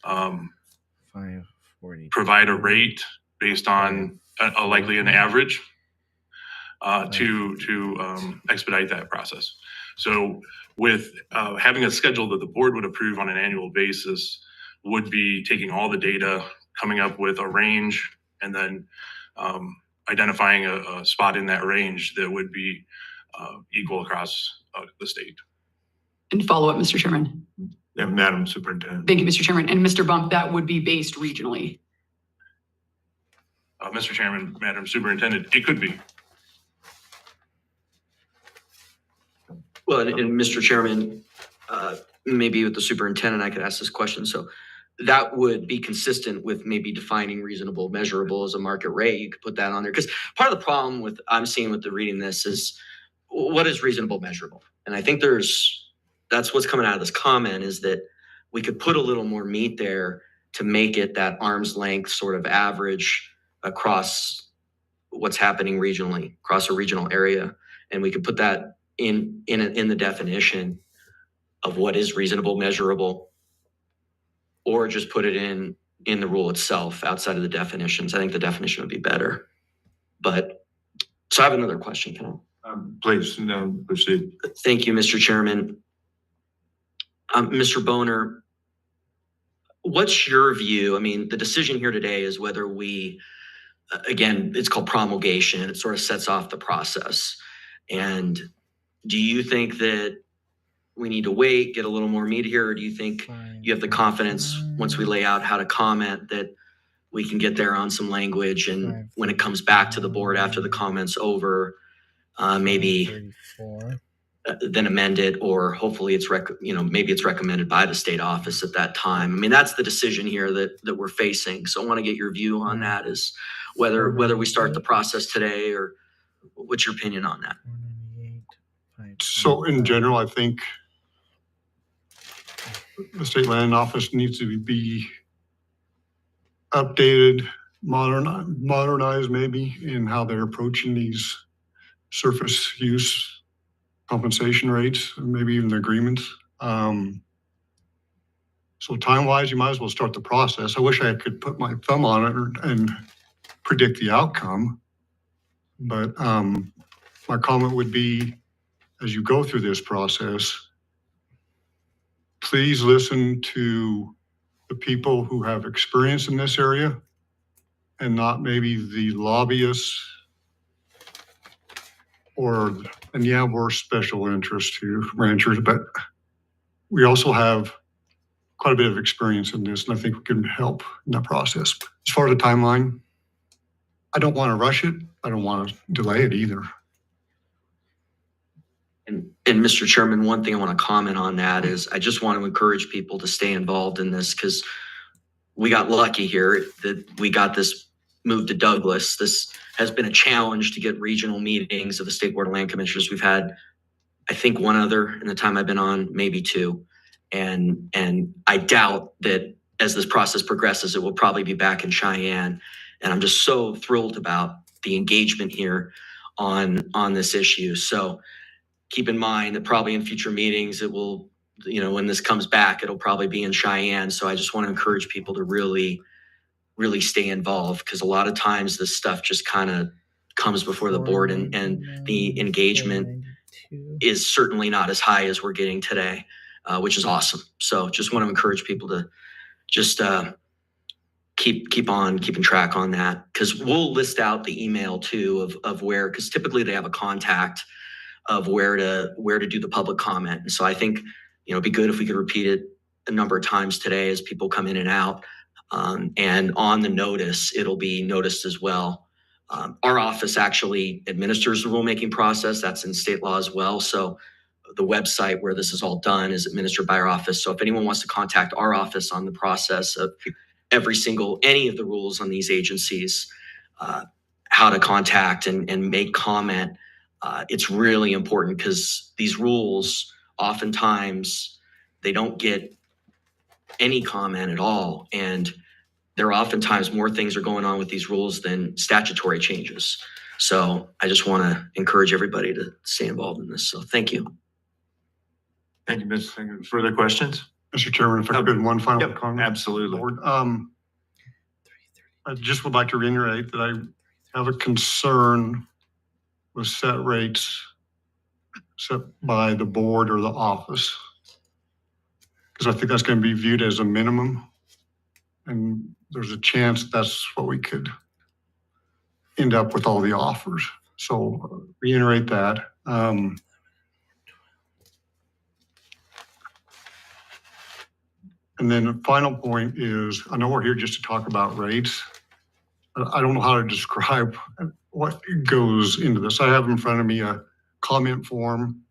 540. provide a rate based on likely an average to expedite that process. So with having a schedule that the board would approve on an annual basis would be taking all the data, coming up with a range, and then identifying a spot in that range that would be equal across the state. And follow up, Mr. Chairman. Yeah, Madam Superintendent. Thank you, Mr. Chairman. And Mr. Bump, that would be based regionally. Mr. Chairman, Madam Superintendent, it could be. Well, and Mr. Chairman, maybe with the superintendent, I could ask this question. So that would be consistent with maybe defining reasonable measurable as a market rate. You could put that on there. Because part of the problem with I'm seeing with the reading this is what is reasonable measurable? And I think that's what's coming out of this comment is that we could put a little more meat there to make it that arm's length sort of average across what's happening regionally, across a regional area. And we could put that in the definition of what is reasonable measurable, or just put it in the rule itself outside of the definitions. I think the definition would be better. But so I have another question. Can I? Please, no, proceed. Thank you, Mr. Chairman. Mr. Boner, what's your view? I mean, the decision here today is whether we, again, it's called promulgation. It sort of sets off the process. And do you think that we need to wait, get a little more meat here, or do you think you have the confidence once we lay out how to comment that we can get there on some language, and when it comes back to the board after the comment's over, maybe then amend it, or hopefully it's maybe it's recommended by the state office at that time. I mean, that's the decision here that we're facing. So I want to get your view on that, is whether we start the process today, or what's your opinion on that? So in general, I think the state land office needs to be updated, modernized maybe in how they're approaching these surface use compensation rates, maybe even the agreements. So time-wise, you might as well start the process. I wish I could put my thumb on it and predict the outcome. But my comment would be, as you go through this process, please listen to the people who have experience in this area and not maybe the lobbyists and yeah, we're special interest to ranchers, but we also have quite a bit of experience in this, and I think we can help in that process. As far as the timeline, I don't want to rush it. I don't want to delay it either. And Mr. Chairman, one thing I want to comment on that is I just want to encourage people to stay involved in this, because we got lucky here that we got this moved to Douglas. This has been a challenge to get regional meetings of the State Board of Land Commissioners. We've had, I think, one other in the time I've been on, maybe two. And I doubt that as this process progresses, it will probably be back in Cheyenne. And I'm just so thrilled about the engagement here on this issue. So keep in mind that probably in future meetings, it will, when this comes back, it'll probably be in Cheyenne. So I just want to encourage people to really, really stay involved, because a lot of times this stuff just kind of comes before the board, and the engagement is certainly not as high as we're getting today, which is awesome. So just want to encourage people to just keep on keeping track on that, because we'll list out the email too of where, because typically they have a contact of where to do the public comment. And so I think, it'd be good if we could repeat it a number of times today as people come in and out. And on the notice, it'll be noticed as well. Our office actually administers the rulemaking process. That's in state law as well. So the website where this is all done is administered by our office. So if anyone wants to contact our office on the process of any of the rules on these agencies, how to contact and make comment, it's really important because these rules, oftentimes, they don't get any comment at all. And there are oftentimes more things are going on with these rules than statutory changes. So I just want to encourage everybody to stay involved in this. So thank you. Thank you, Mr. Singer. Further questions? Mr. Chairman, if I could, one final Yep, comment. absolutely. Board. I just would like to reiterate that I have a concern with set rates set by the board or the office. Because I think that's going to be viewed as a minimum. And there's a chance that's what we could end up with all the offers. So reiterate that. And then the final point is, I know we're here just to talk about rates. I don't know how to describe what goes into this. I have in front of me a comment form.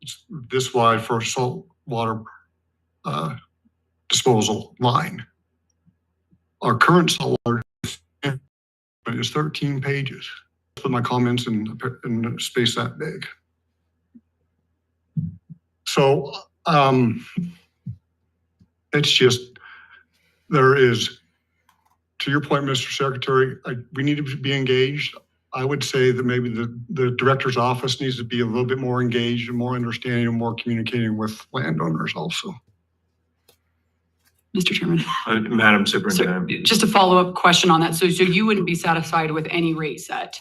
It's this wide for a salt water disposal line. Our current salt water is 13 pages. Put my comments in a space that big. So it's just, there is, to your point, Mr. Secretary, we need to be engaged. I would say that maybe the director's office needs to be a little bit more engaged and more understanding and more communicating with landowners also. Mr. Chairman. Madam Superintendent. Just a follow-up question on that. So you wouldn't be satisfied with any rate set,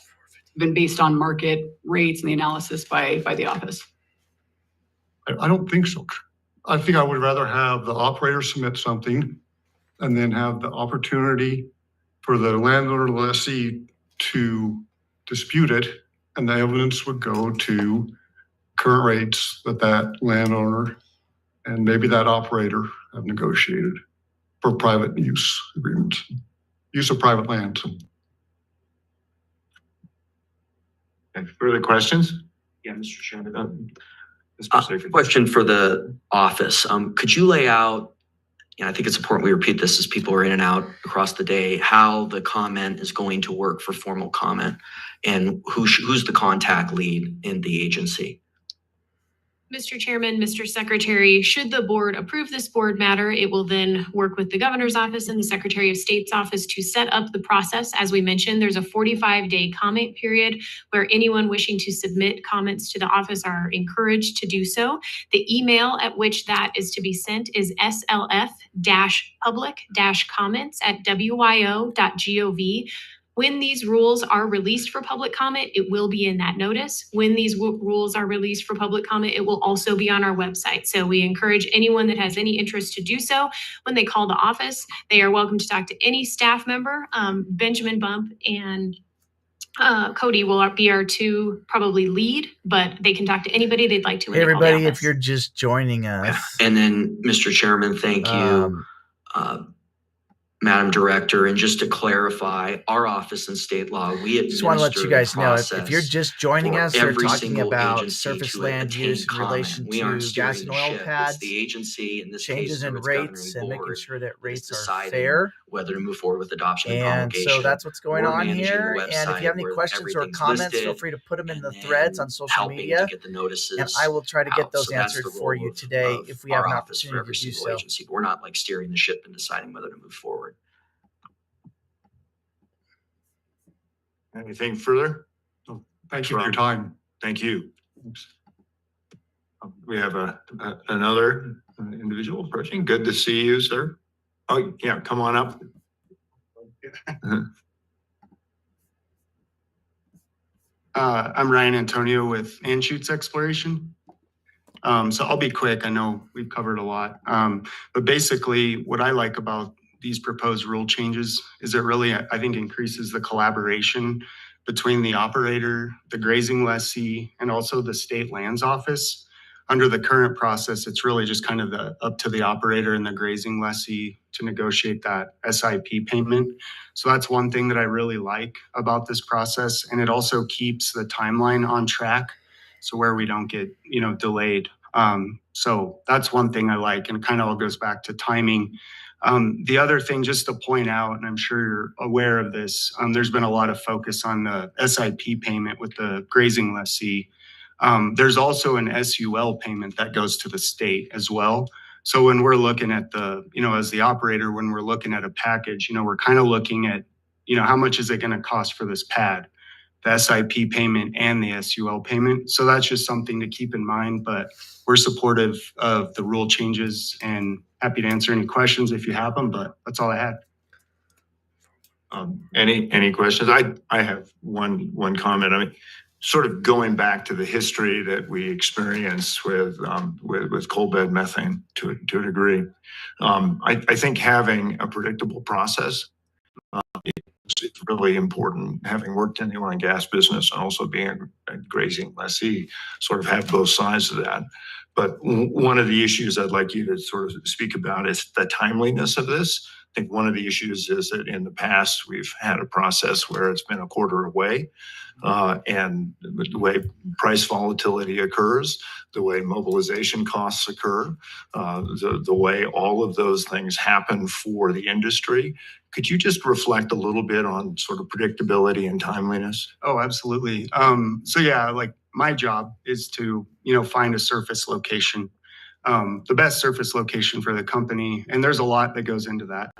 been based on market rates and the analysis by the office? I don't think so. I think I would rather have the operator submit something and then have the opportunity for the landowner lessee to dispute it, and the evidence would go to current rates that landowner and maybe that operator have negotiated for private use agreements, use of private land. Okay, further questions? Yeah, Mr. Chairman. Mr. Secretary. Question for the office. Could you lay out, and I think it's important we repeat this as people are in and out across the day, how the comment is going to work for formal comment and who's the contact lead in the agency? Mr. Chairman, Mr. Secretary, should the board approve this board matter, it will then work with the governor's office and the Secretary of State's office to set up the process. As we mentioned, there's a 45-day comment period where anyone wishing to submit comments to the office are encouraged to do so. The email at which that is to be sent is slf-public-comments@wyo.gov. When these rules are released for public comment, it will be in that notice. When these rules are released for public comment, it will also be on our website. So we encourage anyone that has any interest to do so. When they call the office, they are welcome to talk to any staff member. Benjamin Bump and Cody will be our two probably lead, but they can talk to anybody they'd like to. Hey, everybody, if you're just joining us. And then, Mr. Chairman, thank you. Madam Director, and just to clarify, our office in state law, we just want to let you guys know, if you're just joining for us, we're every talking single about agency surface to land attain use in comment. relation We aren't to steering gas and the oil ship. It's pads, the agency, in this changes case, in through its rates, governing and making board, sure that rates are deciding fair. whether to move forward with adoption and And promulgation. so that's what's going We're on managing here. the And if website you have any where questions or everything's comments, feel listed, free to put them in the and threads then on social helping media. to get the notices And I will try to get out. those So that's answered the for role you of- today of if we have our an office for opportunity every to do single so. agency. But we're not like steering the ship and deciding whether to move forward. Anything further? Thank you for your time. Thank you. We have another individual approaching. Good to see you, sir. Oh, yeah, come on up. I'm Ryan Antonio with Anschutz Exploration. So I'll be quick. I know we've covered a lot. But basically what I like about these proposed rule changes is it really, I think, increases the collaboration between the operator, the grazing lessee, and also the state lands office. Under the current process, it's really just kind of up to the operator and the grazing lessee to negotiate that SIP payment. So that's one thing that I really like about this process. And it also keeps the timeline on track. So where we don't get, delayed. So that's one thing I like, and kind of all goes back to timing. The other thing, just to point out, and I'm sure you're aware of this, there's been a lot of focus on the SIP payment with the grazing lessee. There's also an SUL payment that goes to the state as well. So when we're looking at as the operator, when we're looking at a package, we're kind of looking at, how much is it going to cost for this pad, the SIP payment and the SUL payment. So that's just something to keep in mind, but we're supportive of the rule changes and happy to answer any questions if you have them, but that's all I had. Any questions? I have one comment. I mean, sort of going back to the history that we experienced with coal bed methane to a degree. I think having a predictable process is really important. Having worked in the oil and gas business and also being a grazing lessee, sort of have both sides of that. But one of the issues I'd like you to sort of speak about is the timeliness of this. I think one of the issues is that in the past, we've had a process where it's been a quarter away. And the way price volatility occurs, the way mobilization costs occur, the way all of those things happen for the industry. Could you just reflect a little bit on sort of predictability and timeliness? Oh, absolutely. So yeah, like my job is to, find a surface location, the best surface location for the company. And there's a lot that goes into that.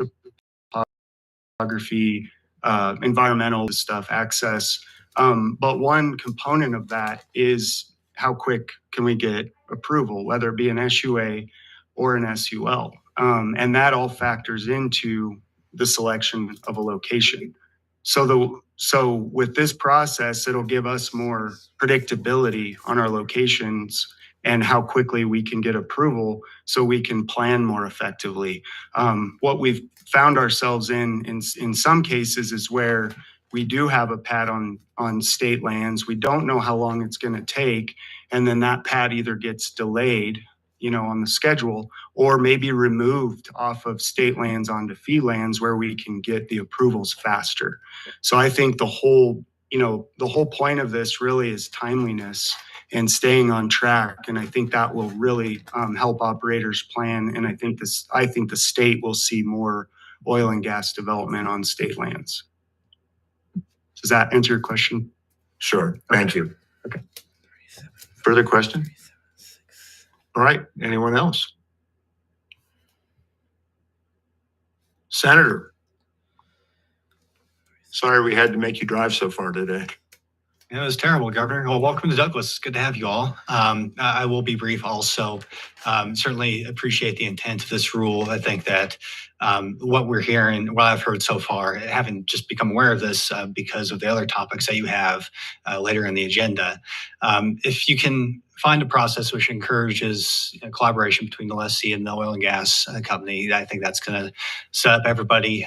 Topography, environmental stuff, access. But one component of that is how quick can we get approval, whether it be an SUA or an SUL. And that all factors into the selection of a location. So with this process, it'll give us more predictability on our locations and how quickly we can get approval so we can plan more effectively. What we've found ourselves in some cases is where we do have a pad on state lands. We don't know how long it's going to take. And then that pad either gets delayed, on the schedule, or maybe removed off of state lands onto fee lands where we can get the approvals faster. So I think the whole point of this really is timeliness and staying on track. And I think that will really help operators plan. And I think the state will see more oil and gas development on state lands. Does that answer your question? Sure. Thank you. Okay. Further question? All right. Anyone else? Senator. Sorry we had to make you drive so far today. It was terrible, Governor. Well, welcome to Douglas. Good to have you all. I will be brief also. Certainly appreciate the intent of this rule. I think that what we're hearing, what I've heard so far, I haven't just become aware of this because of the other topics that you have later in the agenda. If you can find a process which encourages collaboration between the lessee and the oil and gas company, I think that's going to set up everybody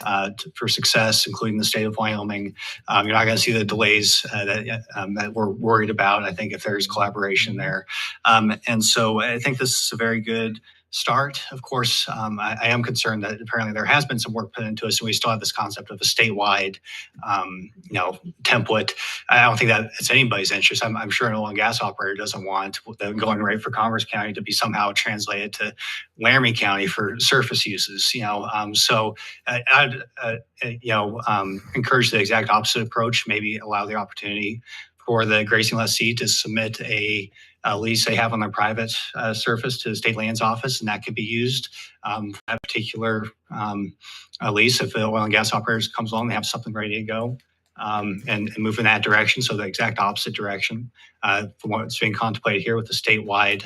for success, including the state of Wyoming. You're not going to see the delays that we're worried about, I think, if there's collaboration there. And so I think this is a very good start. Of course, I am concerned that apparently there has been some work put into it, so we still have this concept of a statewide, template. I don't think that it's anybody's interest. I'm sure an oil and gas operator doesn't want the going rate for Commerce County to be somehow translated to Laramie County for surface uses. So I'd encourage the exact opposite approach. Maybe allow the opportunity for the grazing lessee to submit a lease they have on their private surface to the state lands office, and that could be used for that particular lease. If the oil and gas operators comes along, they have something ready to go and move in that direction. So the exact opposite direction from what's being contemplated here with the statewide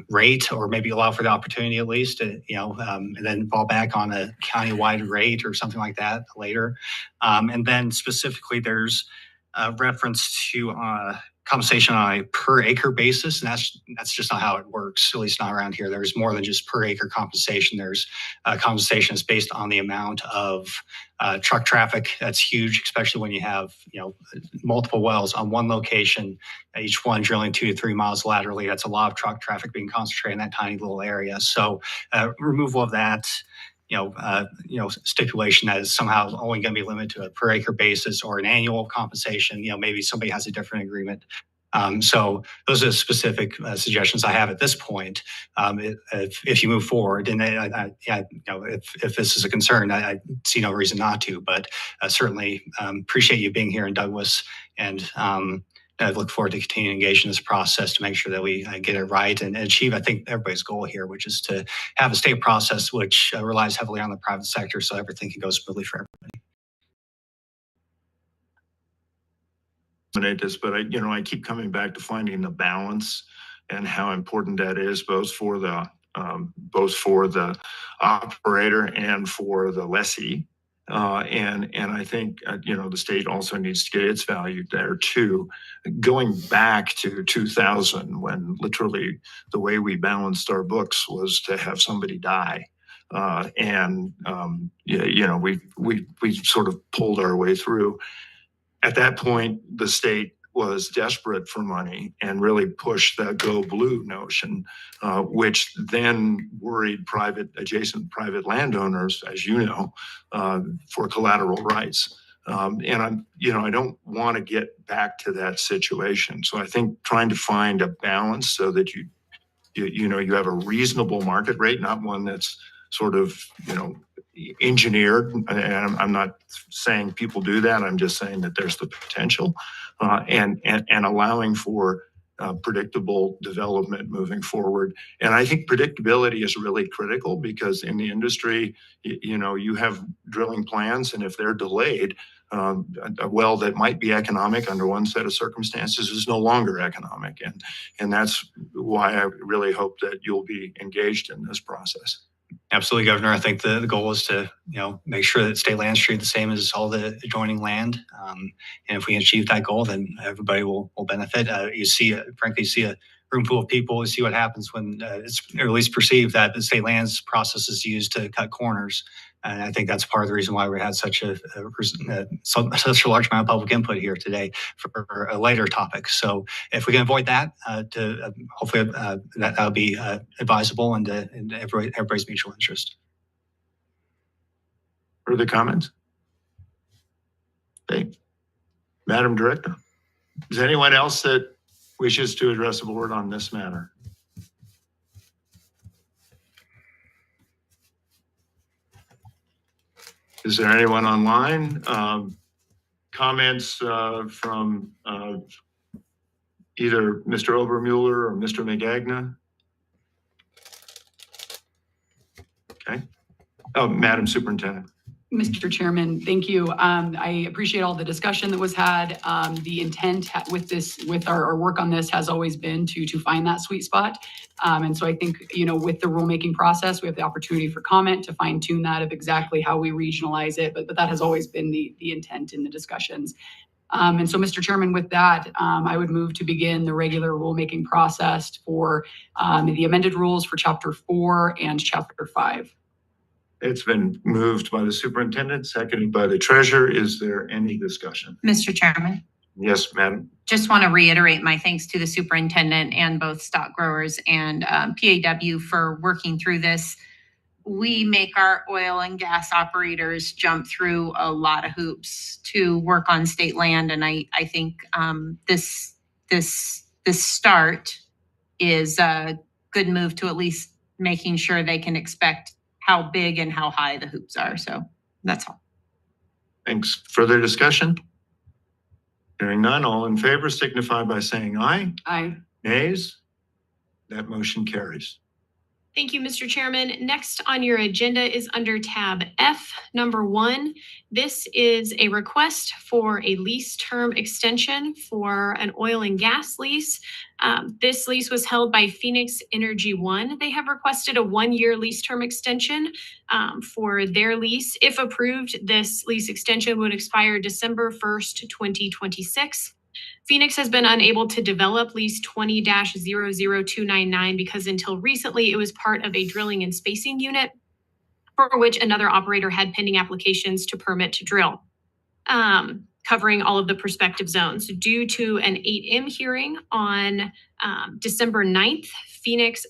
rate, or maybe allow for the opportunity at least to, and then fall back on a countywide rate or something like that later. And then specifically, there's a reference to compensation on a per acre basis, and that's just not how it works, at least not around here. There's more than just per acre compensation. There's compensation is based on the amount of truck traffic. That's huge, especially when you have multiple wells on one location, each one drilling 2 to 3 miles laterally. That's a lot of truck traffic being concentrated in that tiny little area. So removal of that stipulation that is somehow only going to be limited to a per acre basis or an annual compensation. Maybe somebody has a different agreement So those are the specific suggestions I have at this point. If you move forward, and if this is a concern, I see no reason not to. But certainly appreciate you being here in Douglas, and I look forward to continuing to engage in this process to make sure that we get it right and achieve, I think, everybody's goal here, which is to have a state process which relies heavily on the private sector, so everything can go smoothly for everybody. This, but I keep coming back to finding the balance and how important that is, both for the operator and for the lessee. And I think the state also needs to get its value there too. Going back to 2000, when literally the way we balanced our books was to have somebody die. We sort of pulled our way through. At that point, the state was desperate for money and really pushed the go blue notion, which then worried adjacent private landowners, as you know, for collateral rights. I don't want to get back to that situation. So I think trying to find a balance so that you have a reasonable market rate, not one that's sort of, engineered. And I'm not saying people do that. I'm just saying that there's the potential, and allowing for predictable development moving forward. And I think predictability is really critical, because in the industry, you have drilling plans, and if they're delayed, a well that might be economic under one set of circumstances is no longer economic. And that's why I really hope that you'll be engaged in this process. Absolutely, Governor. I think the goal is to, make sure that state land is treated the same as all the adjoining land. And if we achieve that goal, then everybody will benefit. You see a room full of people. You see what happens when it's at least perceived that the state lands process is used to cut corners. And I think that's part of the reason why we had such a large amount of public input here today for a later topic. So if we can avoid that, hopefully that'll be advisable and everybody's mutual interest. Further comments? Okay. Madam Director, is there anyone else that wishes to address the board on this matter? Is there anyone online? Comments from either Mr. Obermuller or Mr. McGagna? Okay. Oh, Madam Superintendent. Mr. Chairman, thank you. I appreciate all the discussion that was had. The intent with our work on this has always been to find that sweet spot. And so I think, with the rulemaking process, we have the opportunity for comment to fine tune that of exactly how we regionalize it. But that has always been the intent in the discussions. And so, Mr. Chairman, with that, I would move to begin the regular rulemaking process for the amended rules for Chapter 4 and Chapter 5. It's been moved by the superintendent, seconded by the treasurer. Is there any discussion? Mr. Chairman, Yes, madam. just want to reiterate my thanks to the superintendent and both stock growers and PAW for working through this. We make our oil and gas operators jump through a lot of hoops to work on state land, and I think this start is a good move to at least making sure they can expect how big and how high the hoops are. So that's all. Thanks. Further discussion? Hearing none, all in favor signify by saying aye. Aye. Nays? That motion carries. Thank you, Mr. Chairman. Next on your agenda is under tab F, number 1. This is a request for a lease term extension for an oil and gas lease. This lease was held by Phoenix Energy One. They have requested a 1-year lease term extension for their lease. If approved, this lease extension would expire December 1st, 2026. Phoenix has been unable to develop lease 20-00299 because until recently it was part of a drilling and spacing unit for which another operator had pending applications to permit to drill, covering all of the prospective zones. Due to an 8M hearing on December 9th, Phoenix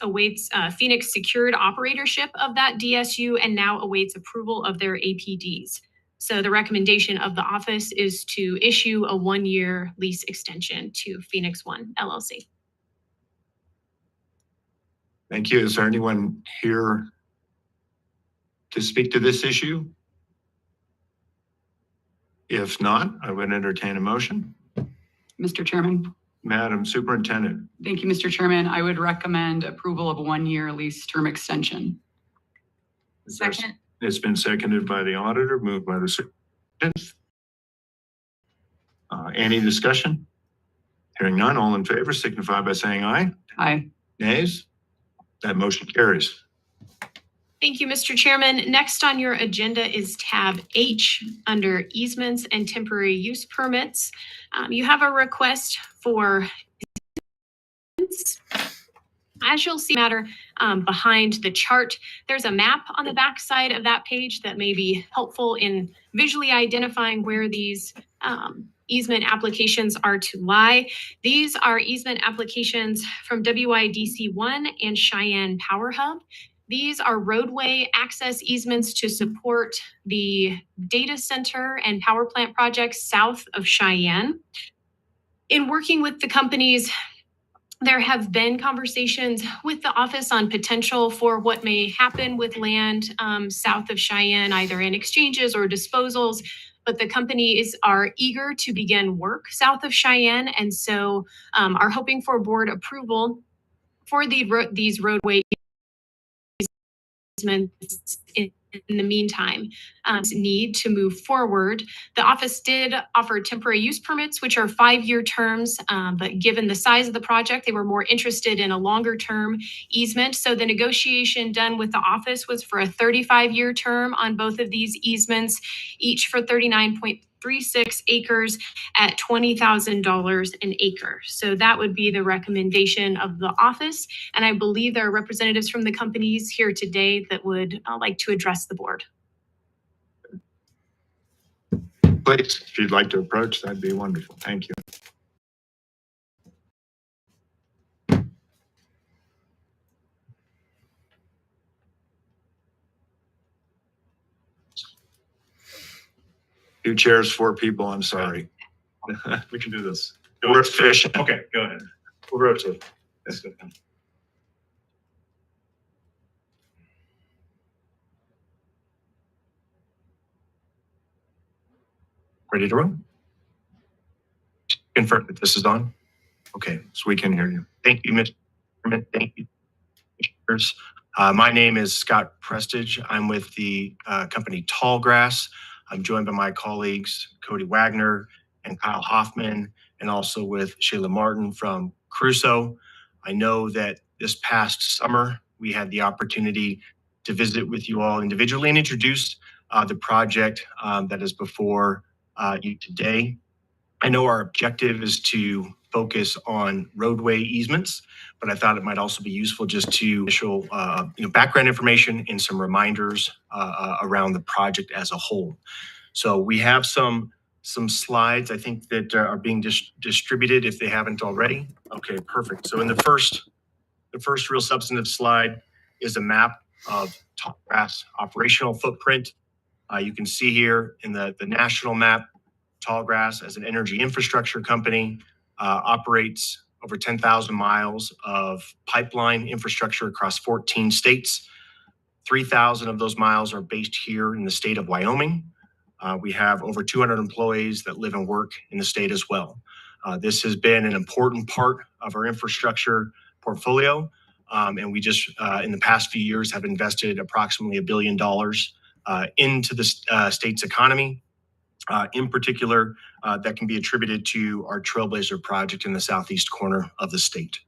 secured operatorship of that DSU and now awaits approval of their APDs. So the recommendation of the office is to issue a 1-year lease extension to Phoenix One LLC. Thank you. Is there anyone here to speak to this issue? If not, I would entertain a motion. Mr. Chairman. Madam Superintendent. Thank you, Mr. Chairman. I would recommend approval of a 1-year lease term extension. Second. It's been seconded by the auditor, moved by the superintendent. Any discussion? Hearing none, all in favor signify by saying aye. Aye. Nays? That motion carries. Thank you, Mr. Chairman. Next on your agenda is tab H under easements and temporary use permits. You have a request for easements. As you'll see matter behind the chart, there's a map on the back side of that page that may be helpful in visually identifying where these easement applications are to lie. These are easement applications from WIDC1 and Cheyenne Power Hub. These are roadway access easements to support the data center and power plant projects south of Cheyenne. In working with the companies, there have been conversations with the office on potential for what may happen with land south of Cheyenne, either in exchanges or disposals. But the companies are eager to begin work south of Cheyenne, and so are hoping for board approval for these roadway easements in the meantime. Need to move forward. The office did offer temporary use permits, which are 5-year terms, but given the size of the project, they were more interested in a longer term easement. So the negotiation done with the office was for a 35-year term on both of these easements, each for 39.36 acres at $20,000 an acre. So that would be the recommendation of the office. And I believe there are representatives from the companies here today that would like to address the board. Please, if you'd like to approach, that'd be wonderful. Thank you. Two chairs, 4 people, I'm sorry. We can do this. We're efficient. Okay, go ahead. We'll rotate. That's good. Ready to run? Confirm that this is on. Okay, so we can hear you. Thank you, Mr. Chairman. Thank you, Commissioners. My name is Scott Prestige. I'm with the company Tallgrass. I'm joined by my colleagues, Cody Wagner and Kyle Hoffman, and also with Shayla Martin from Crusoe. I know that this past summer, we had the opportunity to visit with you all individually and introduce the project that is before you today. I know our objective is to focus on roadway easements, but I thought it might also be useful just to initial background information and some reminders around the project as a whole. So we have some slides, I think, that are being distributed if they haven't already. Okay, perfect. So in the first real substantive slide is a map of Tallgrass operational footprint. You can see here in the national map, Tallgrass as an energy infrastructure company operates over 10,000 miles of pipeline infrastructure across 14 states. 3,000 of those miles are based here in the state of Wyoming. We have over 200 employees that live and work in the state as well. This has been an important part of our infrastructure portfolio. And we just, in the past few years, have invested approximately $1 billion into the state's economy. In particular, that can be attributed to our Trailblazer project in the southeast corner of the state.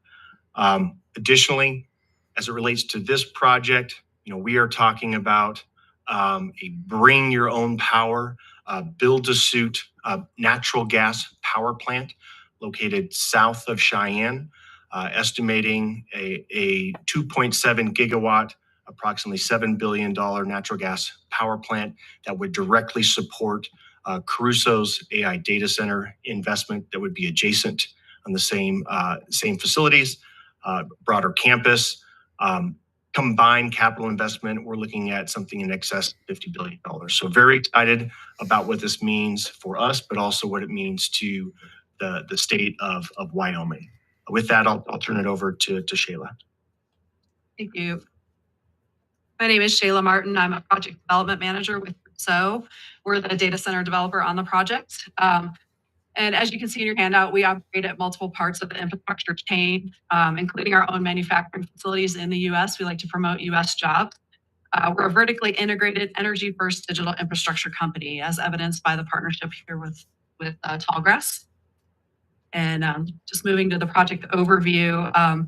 Additionally, as it relates to this project, we are talking about a bring your own power, build to suit natural gas power plant located south of Cheyenne, estimating a 2.7 gigawatt, approximately $7 billion natural gas power plant that would directly support Crusoe's AI data center investment that would be adjacent on the same facilities, broader campus. combined capital investment, we're looking at something in excess of $50 billion. So very excited about what this means for us, but also what it means to the state of Wyoming. With that, I'll turn it over to Shayla. Thank you. My name is Shayla Martin. I'm a project development manager with So. We're the data center developer on the project. And as you can see in your handout, we operate at multiple parts of the infrastructure chain, including our own manufacturing facilities in the U.S. We like to promote U.S. jobs. We're a vertically integrated energy-first digital infrastructure company, as evidenced by the partnership here with Tallgrass. And just moving to the project overview,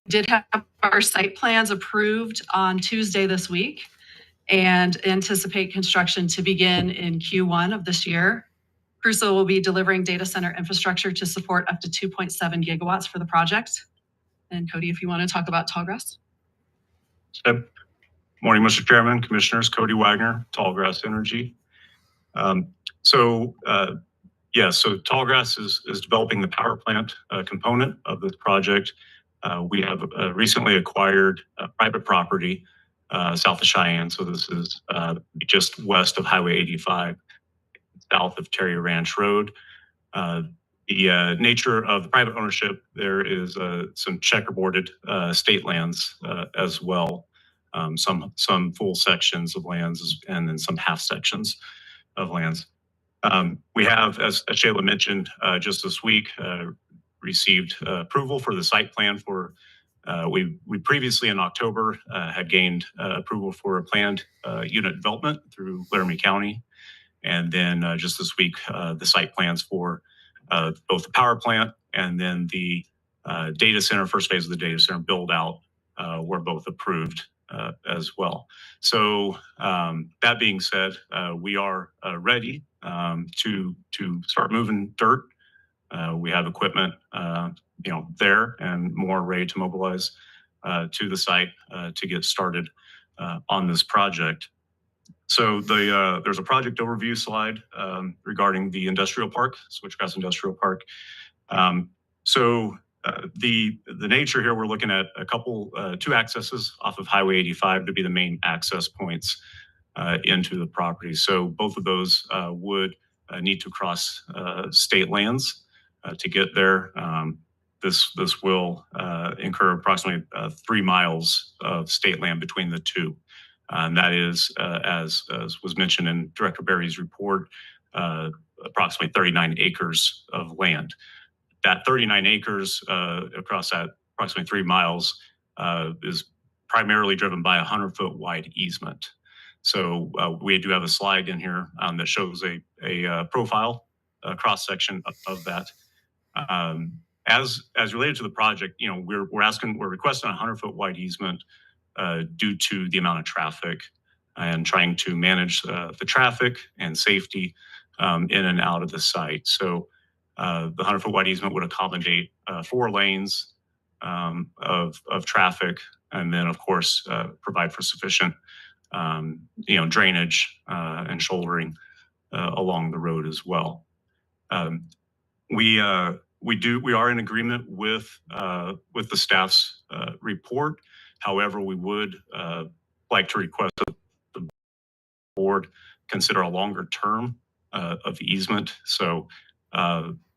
we did have our site plans approved on Tuesday this week and anticipate construction to begin in Q1 of this year. Crusoe will be delivering data center infrastructure to support up to 2.7 gigawatts for the project. And Cody, if you want to talk about Tallgrass. Morning, Mr. Chairman, Commissioners. Cody Wagner, Tallgrass Energy. So Tallgrass is developing the power plant component of this project. We have recently acquired private property south of Cheyenne. So this is just west of Highway 85, south of Terry Ranch Road. The nature of the private ownership, there is some checkerboarded state lands as well. Some full sections of lands and then some half sections of lands. We have, as Shayla mentioned, just this week, received approval for the site plan for, we previously in October had gained approval for a planned unit development through Laramie County. And then just this week, the site plans for both the power plant and then the data center, first phase of the data center build out were both approved as well. So that being said, we are ready to start moving dirt. We have equipment, there and more ready to mobilize to the site to get started on this project. So there's a project overview slide regarding the industrial park, Switchgrass Industrial Park. The nature here, we're looking at two accesses off of Highway 85 to be the main access points into the property. So both of those would need to cross state lands to get there. This will incur approximately 3 miles of state land between the two. And that is, as was mentioned in Director Berry's report, approximately 39 acres of land. That 39 acres across that approximately 3 miles is primarily driven by a 100-foot wide easement. So we do have a slide in here that shows a profile, a cross section of that. As related to the project, we're requesting a 100-foot wide easement due to the amount of traffic and trying to manage the traffic and safety in and out of the site. So the 100-foot wide easement would accommodate 4 lanes of traffic, and then of course provide for sufficient drainage and shouldering along the road as well. We are in agreement with the staff's report. However, we would like to request that the board consider a longer term of easement. So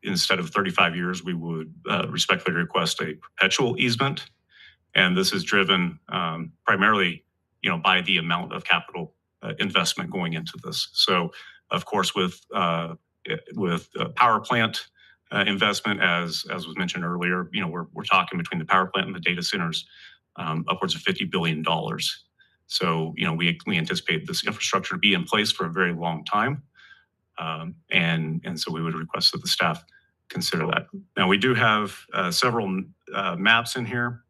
instead of 35 years, we would respectfully request a perpetual easement. And this is driven primarily, by the amount of capital investment going into this. So, of course, with power plant investment, as was mentioned earlier, we're talking between the power plant and the data centers upwards of $50 billion. So, we anticipate this infrastructure to be in place for a very long time. And so we would request that the staff consider that. Now, we do have several maps in here.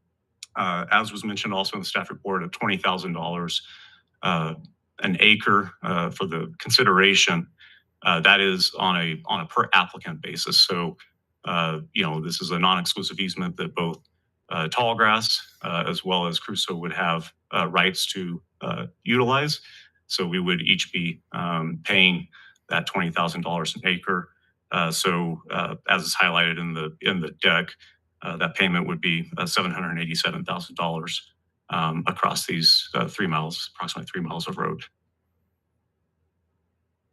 As was mentioned also in the staff report, of $20,000 an acre for the consideration. That is on a per applicant basis. So, this is a non-exclusive easement that both Tallgrass as well as Crusoe would have rights to utilize. So we would each be paying that $20,000 an acre. As is highlighted in the deck, that payment would be $787,000 across these 3 miles, approximately 3 miles of road.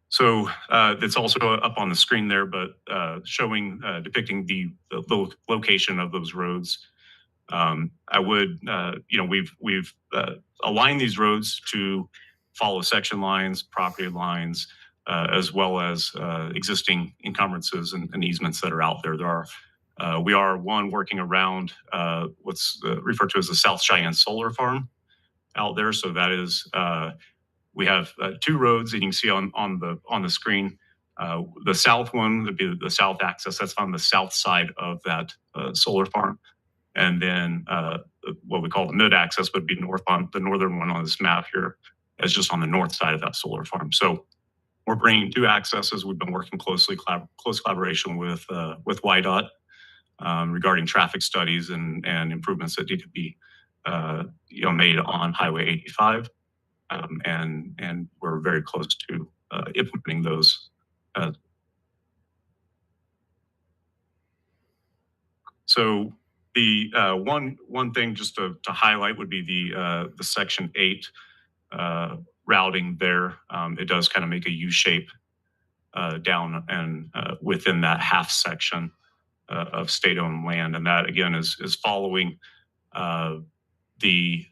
So it's also up on the screen there, but showing, depicting the location of those roads. I would, we've aligned these roads to follow section lines, property lines, as well as existing encumbrances and easements that are out there. We are working around what's referred to as the South Cheyenne Solar Farm out there. So that is, we have 2 roads that you can see on the screen. The south one would be the south access. That's on the south side of that solar farm. And then what we call the mid access would be north on the northern one on this map here, is just on the north side of that solar farm. So we're bringing 2 accesses. We've been working close collaboration with YDOT regarding traffic studies and improvements that need to be made on Highway 85. And we're very close to implementing those. So the one thing just to highlight would be the Section 8 routing there. It does kind of make a U shape down and within that half section of state-owned land, and that again is following the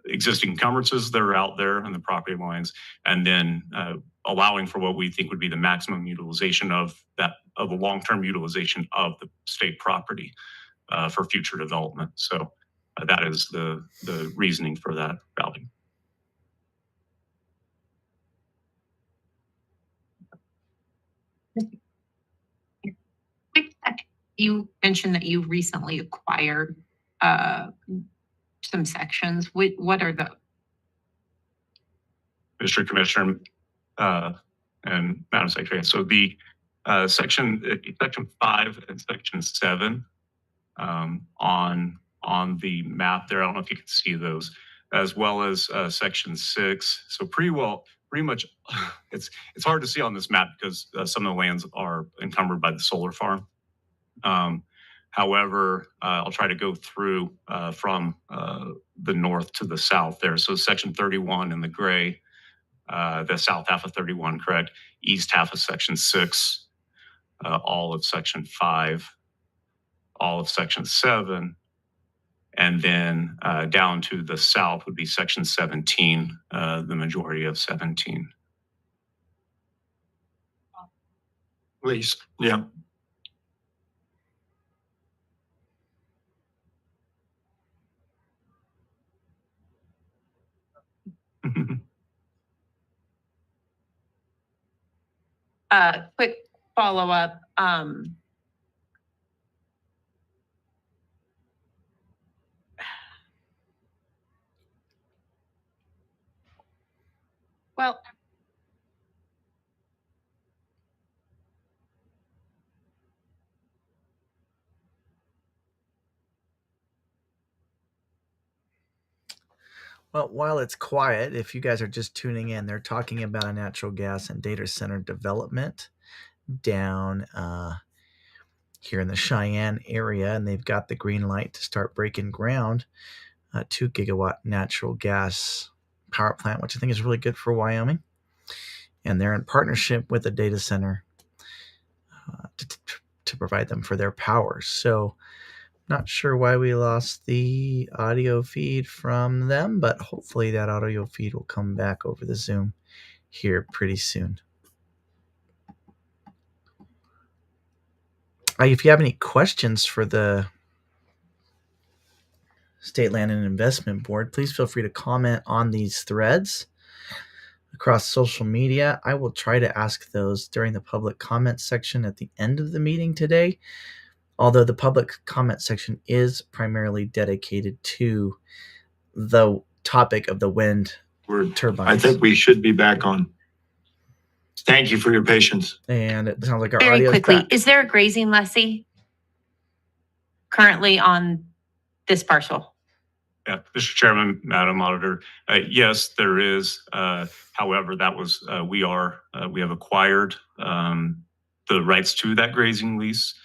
existing encumbrances that are out there and the property lines, and then allowing for what we think would be the maximum utilization of the long-term utilization of the state property for future development. So that is the reasoning for that routing. You mentioned that you recently acquired some sections. What are the? Mr. Commissioner and Madam Secretary. So the section 5 and section 7 on the map there. I don't know if you can see those, as well as section 6. So pretty much, it's hard to see on this map because some of the lands are encumbered by the solar farm. However, I'll try to go through from the north to the south there. So section 31 in the gray, the south half of 31, correct? East half of section 6, all of section 5, all of section 7, and then down to the south would be section 17, the majority of 17. Please, yeah. Quick follow-up. Well, while it's quiet, if you guys are just tuning in, they're talking about a natural gas and data center development down here in the Cheyenne area, and they've got the green light to start breaking ground. 2 gigawatt natural gas power plant, which I think is really good for Wyoming. And they're in partnership with a data center to provide them for their power. So not sure why we lost the audio feed from them, but hopefully that audio feed will come back over the Zoom here pretty soon. If you have any questions for the State Land and Investment Board, please feel free to comment on these threads across social media. I will try to ask those during the public comment section at the end of the meeting today, although the public comment section is primarily dedicated to the topic of the wind turbines. I think we should be back on. Thank you for your patience. And it sounds like our very audio quickly, back. is there a grazing lessee currently on this parcel? Yeah, Mr. Chairman, Madam Auditor, yes, there is. However, that was we have acquired the rights to that grazing lease.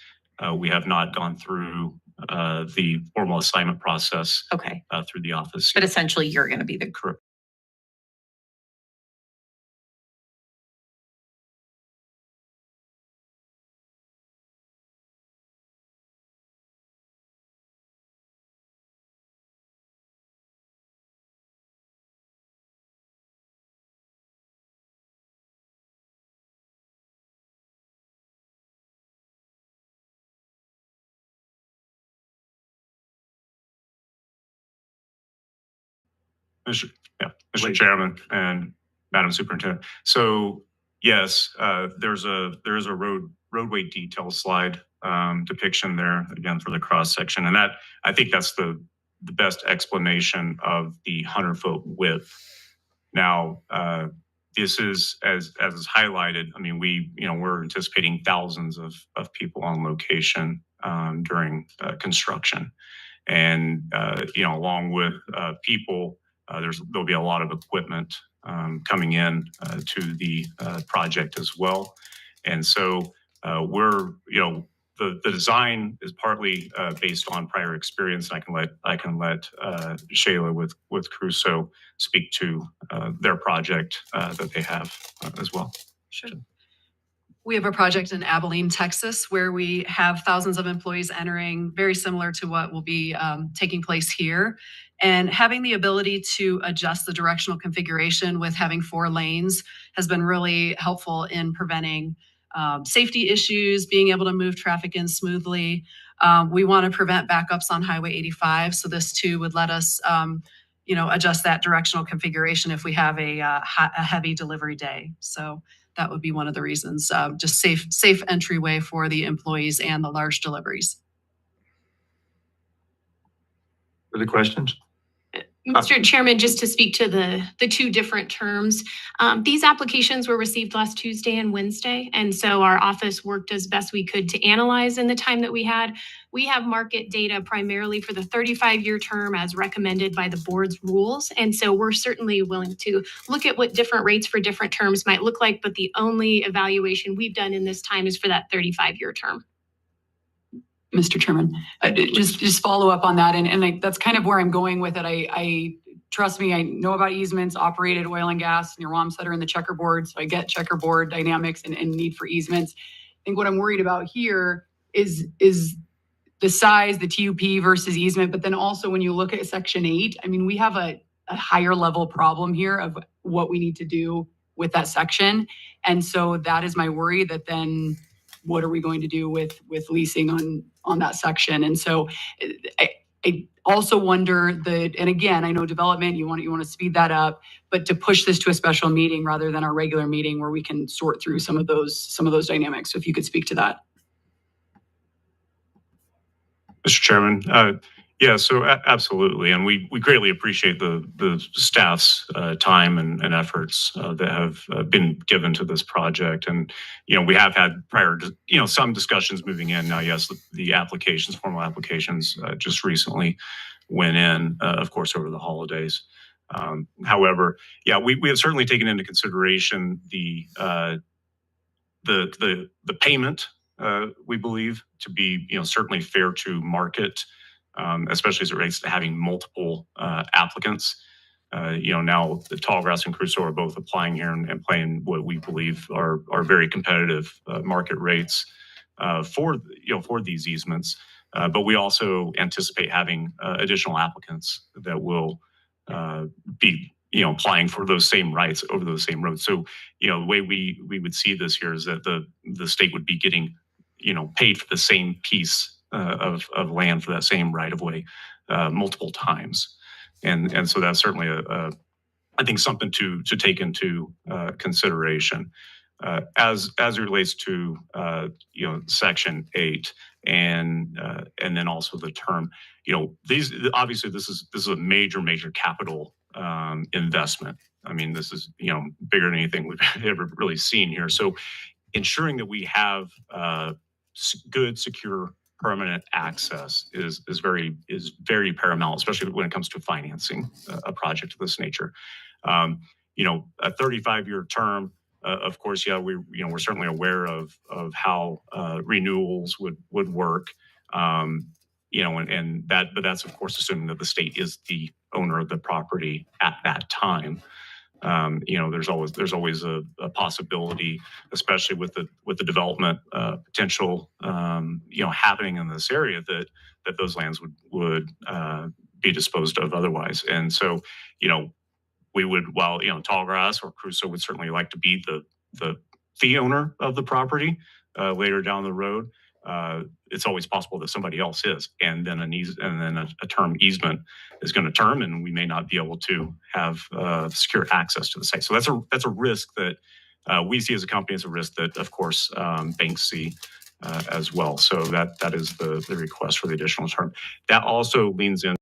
We have not gone through the formal assignment process Okay. through the office. But essentially, you're going to be the Correct. Mr. Chairman and Madam Superintendent. So yes, there is a roadway detail slide depiction there again for the cross section, and that I think that's the best explanation of the 100-foot width. Now, this is as is highlighted. I mean, we're anticipating thousands of people on location during construction, and along with people. There'll be a lot of equipment coming in to the project as well. And so the design is partly based on prior experience. I can let Shayla with Crusoe speak to their project that they have as well. Sure. We have a project in Abilene, Texas, where we have thousands of employees entering, very similar to what will be taking place here. And having the ability to adjust the directional configuration with having 4 lanes has been really helpful in preventing safety issues, being able to move traffic in smoothly. We want to prevent backups on Highway 85. So this too would let us, adjust that directional configuration if we have a heavy delivery day. So that would be one of the reasons, just safe entryway for the employees and the large deliveries. Other questions? Mr. Chairman, just to speak to the 2 different terms, these applications were received last Tuesday and Wednesday. And so our office worked as best we could to analyze in the time that we had. We have market data primarily for the 35-year term as recommended by the board's rules. And so we're certainly willing to look at what different rates for different terms might look like. But the only evaluation we've done in this time is for that 35-year term. Mr. Chairman, just follow up on that. And that's kind of where I'm going with it. I trust me, I know about easements, operated oil and gas, and your WAMs that are in the checkerboard. So I get checkerboard dynamics and need for easements. I think what I'm worried about here is the size, the TUP versus easement. But then also when you look at Section 8, I mean, we have a higher level problem here of what we need to do with that section. And so that is my worry that then what are we going to do with leasing on that section? And so I also wonder and again, I know development, you want to speed that up, but to push this to a special meeting rather than our regular meeting where we can sort through some of those dynamics. So if you could speak to that. Mr. Chairman, yeah, so absolutely. And we greatly appreciate the staff's time and efforts that have been given to this project. And, we have had prior, some discussions moving in. Now, yes, the applications, formal applications just recently went in, of course, over the holidays. However, yeah, we have certainly taken into consideration the payment, we believe to be, certainly fair to market. Especially as it relates to having multiple applicants. Now the Tallgrass and Crusoe are both applying here and paying what we believe are very competitive market rates for these easements. But we also anticipate having additional applicants that will be applying for those same rights over those same roads. So the way we would see this here is that the state would be getting paid for the same piece of land for that same right of way multiple times, and so that's certainly I think something to take into consideration as it relates to Section 8 and then also the term. These obviously this is a major capital investment. I mean, this is bigger than anything we've ever really seen here. So ensuring that we have good, secure, permanent access is very paramount, especially when it comes to financing a project of this nature. A 35-year term, of course, yeah, we're certainly aware of how renewals would work. but that's of course assuming that the state is the owner of the property at that time. There's always a possibility, especially with the development potential, happening in this area that those lands would be disposed of otherwise. And so, we would, while, Tallgrass or Crusoe would certainly like to be the owner of the property later down the road. It's always possible that somebody else is, and then a term easement is going to term, and we may not be able to have secure access to the site. So that's a risk that we see as a company, as a risk that, of course, banks see as well. So that is the request for the additional term. That also leans in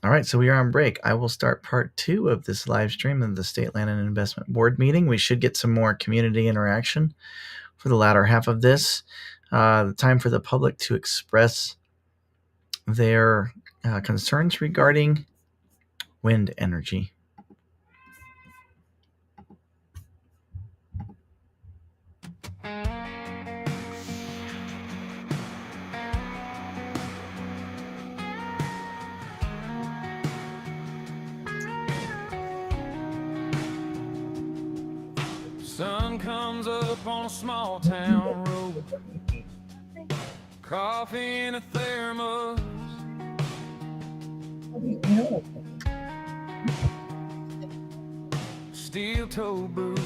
All right, so we are on break. I will start part 2 of this live stream of the State Land and Investment Board meeting. We should get some more community interaction for the latter half of this. The time for the public to express their concerns regarding wind energy. Sun comes up on a small town road. Coffee in a thermos. Steel toe boots.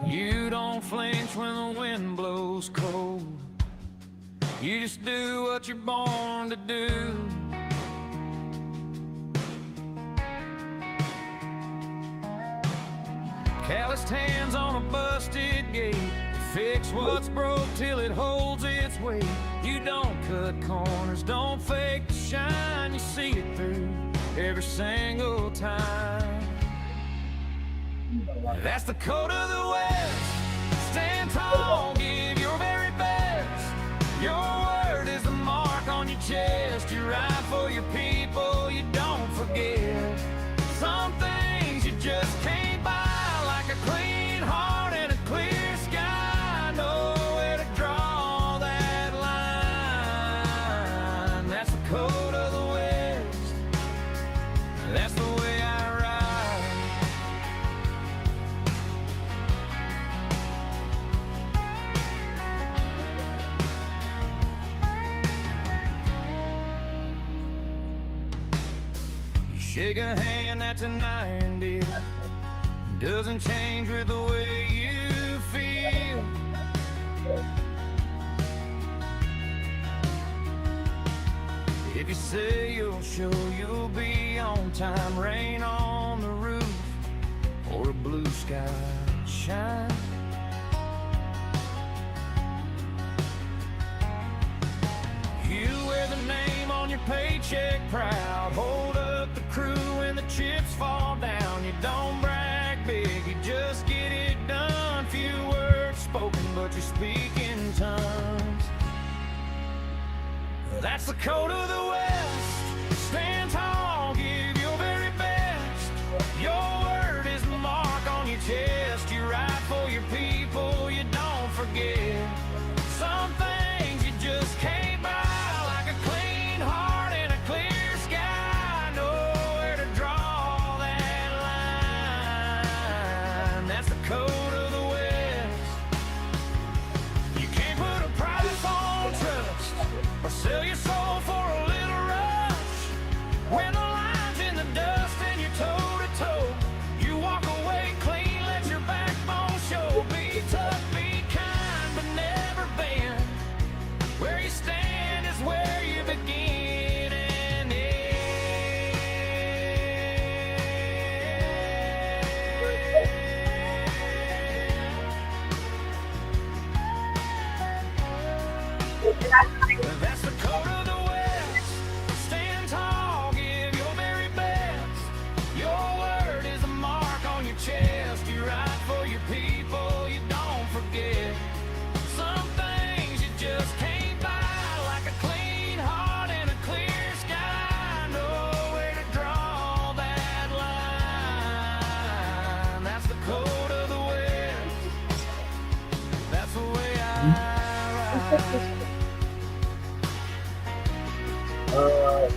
You don't flinch when the wind blows cold. You just do what you're born to do. Calloused hands on a busted gate. Fix what's broke till it holds its weight. You don't cut corners, don't fake the shine. You see it through every single time. That's the code of the West. Stand tall, give your very best. Your word is the mark on your chest. You ride for your people, you don't forget. Some things you just can't buy. A clean heart and a clear sky, know where to draw that line. That's the code of the West. That's the way I ride. You shake a hand that's a 90. Doesn't change with the way you feel. If you say you'll show, you'll be on time. Rain on the roof or a blue sky shine. You wear the name on your paycheck proud. Hold up the crew when the chips fall down. You don't brag big, you just get it done. Few words spoken, but you speak in tongues. That's the code of the West. Stand tall, give your very best. Your word is the mark on your chest. You ride for your people, you don't forget. Some things you just can't buy. Like a clean heart and a clear sky. Know where to draw that line. That's the code of the West. You can't put a price on trust or sell your soul for a little rush. When the line's in the dust and you're toe to toe, you walk away clean, let your backbone show. Be tough, be kind, but never bend. Where you stand is where you begin and end. That's the code of the West. Stand tall, give your very best. Your word is a mark on your chest. You ride for your people, you don't forget. Some things you just can't buy. Like a clean heart and a clear sky. Know where to draw that line. That's the code of the West. That's the way I ride.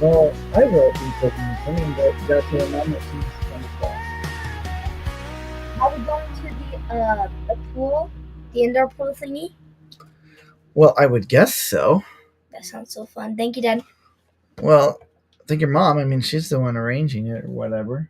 Well, I wrote these and got to amendment to Are we going to the pool, the indoor pool thingy? Well, I would guess so. That sounds so fun. Thank you, Dad. Well, I think your mom, I mean, she's the one arranging it or whatever.